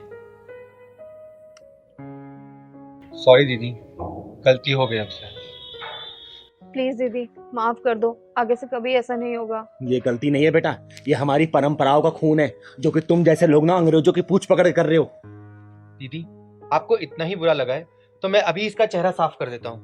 सॉरी दीदी, गलती हो गई हमसे। प्लीज दीदी माफ कर दो, आगे से कभी ऐसा नहीं होगा। ये गलती नहीं है बेटा, ये हमारी परंपराओं का खून है जो कि तुम जैसे लोग ना अंग्रेजों की पूछ पकड़ कर रहे हो। दीदी आपको इतना ही बुरा लगा है तो मैं अभी इसका चेहरा साफ कर देता हूँ,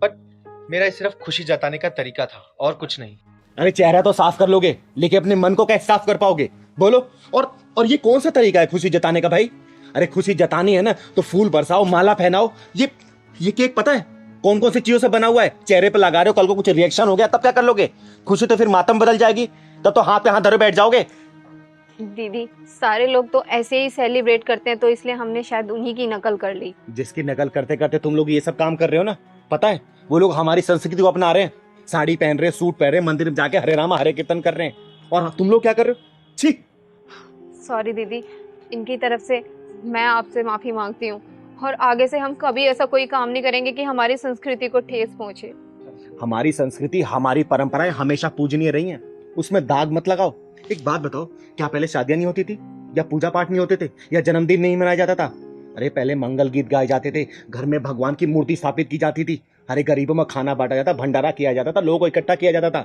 बट मेरा सिर्फ खुशी जताने का तरीका था और कुछ नहीं। अरे चेहरा तो साफ कर लोगे, लेकिन अपने मन को कैसे साफ कर पाओगे? बोलो। और ये कौन सा तरीका है खुशी जताने का भाई? अरे खुशी जतानी है ना तो फूल बरसाओ, माला पहनाओ। ये केक पता है कौन कौन सी चीजों से बना हुआ है? चेहरे पे लगा रहे हो, कल को कुछ रिएक्शन हो गया तब क्या कर लोगे? खुशी तो फिर मातम बदल जाएगी, तब तो हाथ पे हाथ धरे बैठ जाओगे। दीदी सारे लोग तो ऐसे ही सेलिब्रेट करते हैं, तो इसलिए हमने शायद उन्हीं की नकल कर ली। जिसकी नकल करते करते तुम लोग ये सब काम कर रहे हो ना, पता है वो लोग हमारी संस्कृति को अपना रहे हैं, साड़ी पहन रहे, सूट पहन रहे, मंदिर में जाके हरे रामा हरे कीर्तन कर रहे हैं, और तुम लोग क्या कर रहे हो? छी। सॉरी दीदी, इनकी तरफ से मैं आपसे माफी मांगती हूँ, और आगे से हम कभी ऐसा कोई काम नहीं करेंगे कि हमारी संस्कृति को ठेस पहुंचे। हमारी संस्कृति हमारी परंपराएं हमेशा पूजनीय रही हैं, उसमें दाग मत लगाओ। एक बात बताओ, क्या पहले शादियां नहीं होती थी, या पूजा पाठ नहीं होते थे, या जन्मदिन नहीं मनाया जाता था? अरे पहले मंगल गीत गाए जाते थे, घर में भगवान की मूर्ति स्थापित की जाती थी, हरे गरीबों में खाना बांटा जाता, भंडारा किया जाता था, लोगों को इकट्ठा किया जाता था।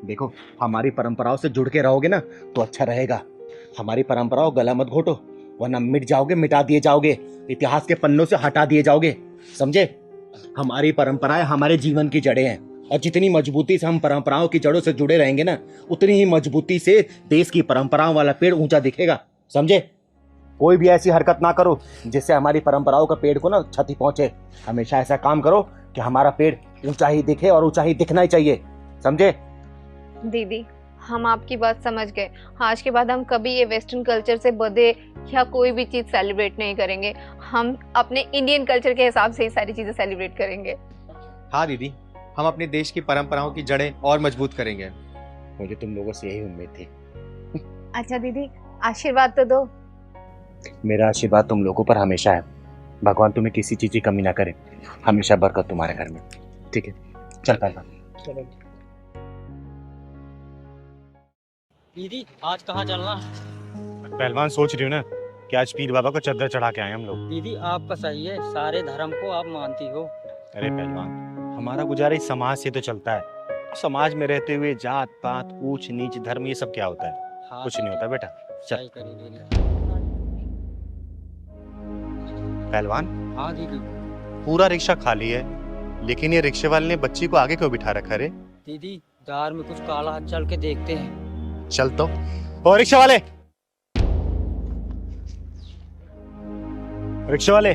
देखो हमारी परंपराओं से जुड़ के रहोगे ना तो अच्छा रहेगा। हमारी परंपराओं गला मत घोटो, वरना मिट जाओगे, मिटा दिए जाओगे, इतिहास के पन्नों से हटा दिए जाओगे, समझे? हमारी परंपराएं हमारे जीवन की जड़ें हैं, और जितनी मजबूती से हम परंपराओं की जड़ों से जुड़े रहेंगे ना, उतनी ही मजबूती से देश की परंपराओं वाला पेड़ ऊंचा दिखेगा, समझे? कोई भी ऐसी हरकत ना करो जिससे हमारी परंपराओं का पेड़ को ना क्षति पहुंचे। हमेशा ऐसा काम करो कि हमारा पेड़ ऊंचा ही दिखे, और ऊंचा ही दिखना ही चाहिए, समझे? दीदी हम आपकी बात समझ गए, आज के बाद हम कभी ये वेस्टर्न कल्चर से बधे या कोई भी चीज सेलिब्रेट नहीं करेंगे, हम अपने इंडियन कल्चर के हिसाब से ही सारी चीजें सेलिब्रेट करेंगे। हाँ दीदी, हम अपने देश की परंपराओं की जड़ें और मजबूत करेंगे। मुझे तुम लोगों से यही उम्मीद थी। अच्छा दीदी आशीर्वाद तो दो। मेरा आशीर्वाद तुम लोगों पर हमेशा है, भगवान तुम्हें किसी चीज की कमी ना करे, हमेशा बरकत तुम्हारे घर में, ठीक है? चल पहलवान। दीदी आज कहाँ चलना? पहलवान सोच रही हूँ ना कि आज पीर बाबा को चद्दर चढ़ा के आए हम लोग। दीदी आपका सही है, सारे धर्म को आप मानती हो। अरे पहलवान, हमारा गुजारा इस समाज से तो चलता है, समाज में रहते हुए जात पात ऊंच नीच धर्म ये सब क्या होता है? हाँ, कुछ नहीं होता बेटा, चल। सही करी दीदी। पहलवान हाँ दीदी। पूरा रिक्शा खाली है, लेकिन ये रिक्शे वाले ने बच्ची को आगे क्यों बिठा रखा रे? दीदी दार में कुछ काला हाथ, चल के देखते हैं। चल तो। ओ रिक्शा वाले, रिक्शा वाले,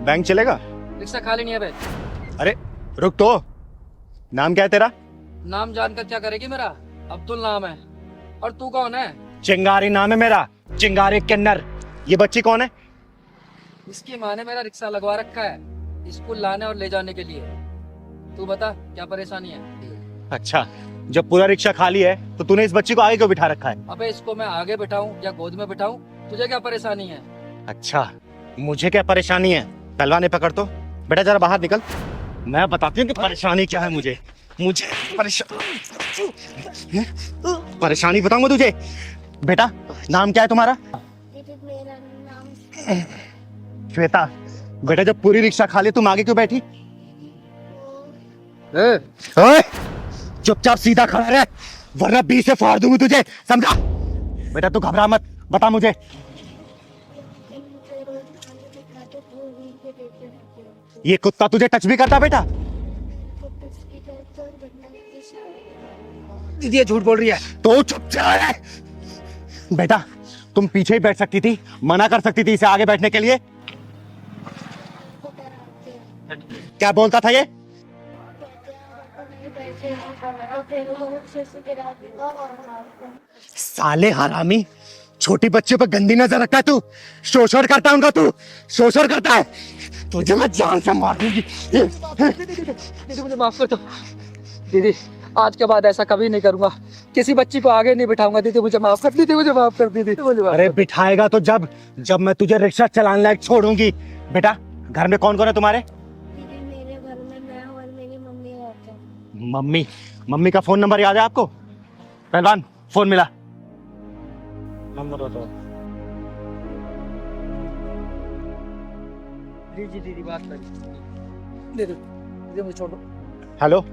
बैंक चलेगा? रिक्शा खाली नहीं है बे। अरे रुक तो, नाम क्या है तेरा? नाम जानकर क्या करेगी मेरा? अब्दुल नाम है। और तू कौन है? चिंगारी नाम है मेरा, चिंगारी किन्नर। ये बच्ची कौन है? इसकी माँ ने मेरा रिक्शा लगवा रखा है स्कूल लाने और ले जाने के लिए। तू बता क्या परेशानी है? अच्छा, जब पूरा रिक्शा खाली है तो तूने इस बच्ची को आगे क्यों बिठा रखा है? अबे इसको मैं आगे बिठाऊं या गोद में बिठाऊं, तुझे क्या परेशानी है? अच्छा, मुझे क्या परेशानी है? पहलवान पकड़ तो, बेटा जरा बाहर निकल, मैं बताती हूँ कि परेशानी क्या है। मुझे परेशानी बताऊंगा तुझे। बेटा नाम क्या है तुम्हारा? मेरा नाम श्वेता। बेटा जब पूरी रिक्शा खाली तुम आगे क्यों बैठी? ओए, चुपचाप सीधा खड़ा रह, वरना 20 से फाड़ दूंगी तुझे, समझा? बेटा तू घबरा मत, बता मुझे। ये कुत्ता तुझे टच भी करता बेटा? दीदी ये झूठ बोल रही है। तो चुप रहे। बेटा तुम पीछे ही बैठ सकती थी, मना कर सकती थी इसे आगे बैठने के लिए। क्या बोलता था ये? साले हरामी, छोटी बच्चे पर गंदी नजर रखता है तू। शोषण करता है उनका, तू शोषण करता है। तुझे मैं जान से मार दूंगी। दीदी मुझे माफ कर दो। दीदी आज के बाद ऐसा कभी नहीं करूंगा, किसी बच्ची को आगे नहीं बिठाऊंगा। दीदी मुझे माफ कर, दीदी मुझे माफ कर, दीदी मुझे माफ अरे बिठाएगा तो जब जब मैं तुझे रिक्शा चलाने लायक छोड़ूंगी। बेटा घर में कौन कौन है तुम्हारे? दीदी मेरे घर में मैं और मेरी मम्मी रहते हैं। मम्मी? मम्मी का फोन नंबर याद है आपको? पहलवान फोन मिला। नंबर बताओ। दीदी बात करिए। दीदी दीदी मुझे छोड़ो। हेलो,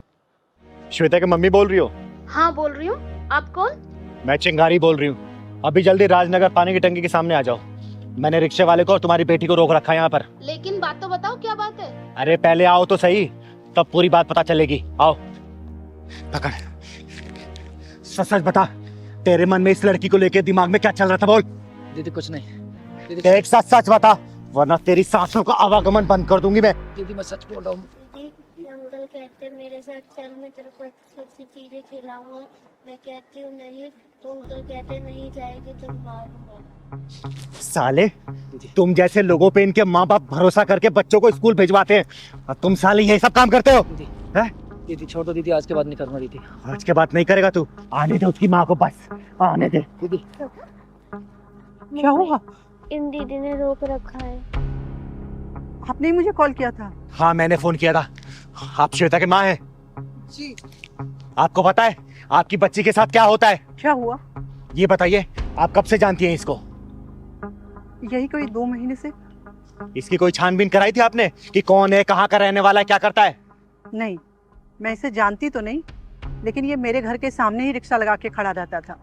श्वेता की मम्मी बोल रही हो? हाँ बोल रही हूँ, आप कौन? मैं चिंगारी बोल रही हूँ। अभी जल्दी राजनगर पानी की टंकी के सामने आ जाओ। मैंने रिक्शे वाले को और तुम्हारी बेटी को रोक रखा है यहाँ पर। लेकिन बात तो बताओ, क्या बात है? अरे पहले आओ तो सही, तब पूरी बात पता चलेगी। आओ। पकड़, सच सच बता, तेरे मन में इस लड़की को लेके दिमाग में क्या चल रहा था? बोल। दीदी कुछ नहीं। दीदी एक सच सच बता, वरना तेरी सांसों का आवागमन बंद कर दूंगी मैं। दीदी मैं सच बोल रहा हूँ। दीदी अंकल कहते हैं मेरे साथ चल, मैं तेरे को अच्छी चीजें खिलाऊंगा। मैं कहती हूँ नहीं, तो अंकल कहते नहीं जाएगी तो मारूंगा। साले, तुम जैसे लोगों पे इनके माँ बाप भरोसा करके बच्चों को स्कूल भिजवाते हैं और तुम साले यही सब काम करते हो। हैं? दीदी छोड़ दो दीदी, आज के बाद नहीं करूंगा दीदी। आज के बाद नहीं करेगा तू? आने दे उसकी माँ को, बस आने दे। दीदी क्या हुआ? इन दीदी ने रोक रखा है। आपने ही मुझे कॉल किया था? हाँ मैंने फोन किया था। आप श्वेता के माँ हैं? जी। आपको पता है आपकी बच्ची के साथ क्या होता है? क्या हुआ? ये बताइए, आप कब से जानती हैं इसको? यही कोई 2 महीने से। इसकी कोई छानबीन कराई थी आपने कि कौन है, कहाँ का रहने वाला है, क्या करता है? नहीं, मैं इसे जानती तो नहीं, लेकिन ये मेरे घर के सामने ही रिक्शा लगा के खड़ा रहता था।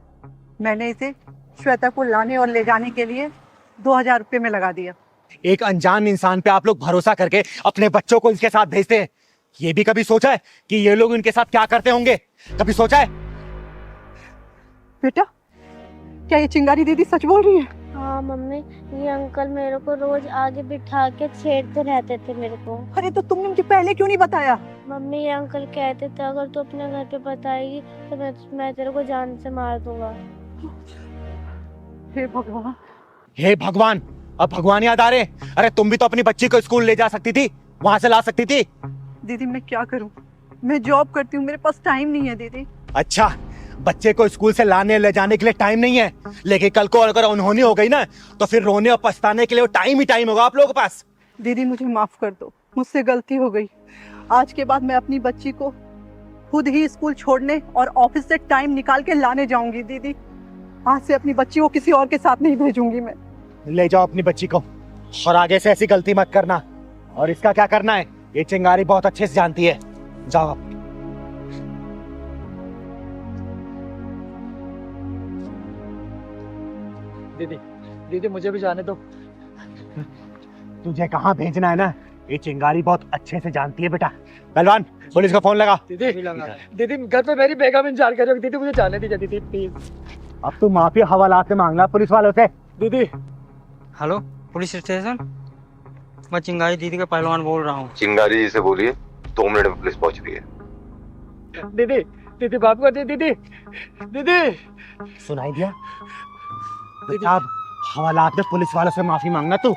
मैंने इसे श्वेता को लाने और ले जाने के लिए 2000 रुपये में लगा दिया। एक अनजान इंसान पे आप लोग भरोसा करके अपने बच्चों को इसके साथ भेजते हैं। ये भी कभी सोचा है कि ये लोग इनके साथ क्या करते होंगे? कभी सोचा है? बेटा, क्या ये चिंगारी दीदी सच बोल रही है? हाँ मम्मी, ये अंकल मेरे को रोज आगे बिठा के छेड़ते रहते थे मेरे को। अरे तो तुमने मुझे पहले क्यों नहीं बताया? मम्मी ये अंकल कहते थे अगर तू अपने घर पे बताएगी तो मैं तेरे को जान से मार दूंगा। हे भगवान। हे भगवान, अब भगवान याद आ रहे? अरे तुम भी तो अपनी बच्ची को स्कूल ले जा सकती थी, वहां से ला सकती थी। दीदी मैं क्या करूं, मैं जॉब करती हूँ, मेरे पास टाइम नहीं है दीदी। अच्छा, बच्चे को स्कूल से लाने ले जाने के लिए टाइम नहीं है, लेकिन कल को अगर अनहोनी हो गई ना तो फिर रोने और पछताने के लिए टाइम ही टाइम होगा आप लोगों के पास। दीदी मुझे माफ कर दो, मुझसे गलती हो गई। आज के बाद मैं अपनी बच्ची को खुद ही स्कूल छोड़ने और ऑफिस से टाइम निकाल के लाने जाऊंगी। दीदी आज से अपनी बच्ची को किसी और के साथ नहीं भेजूंगी मैं। ले जाओ अपनी बच्ची को, और आगे से ऐसी गलती मत करना। और इसका क्या करना है ये चिंगारी बहुत अच्छे से जानती है। जाओ आप। दीदी दीदी मुझे भी जाने दो। तुझे कहाँ भेजना है ना, ये चिंगारी बहुत अच्छे से जानती है बेटा। पहलवान पुलिस को फोन लगा। दीदी दीदी घर पे मेरी बेगम इंतजार कर रही है। दीदी मुझे जाने दीजिए दीदी प्लीज। अब तू माफी हवाला से मांगना पुलिस वालों से। दीदी हेलो पुलिस स्टेशन, मैं चिंगारी दीदी का पहलवान बोल रहा हूँ। चिंगारी जी से बोलिए, 2 मिनट में पुलिस पहुंच रही है। दीदी दीदी बाप कर दीदी दीदी सुनाई दिया? बेटा अब हवालात में पुलिस वालों से माफी मांगना तू।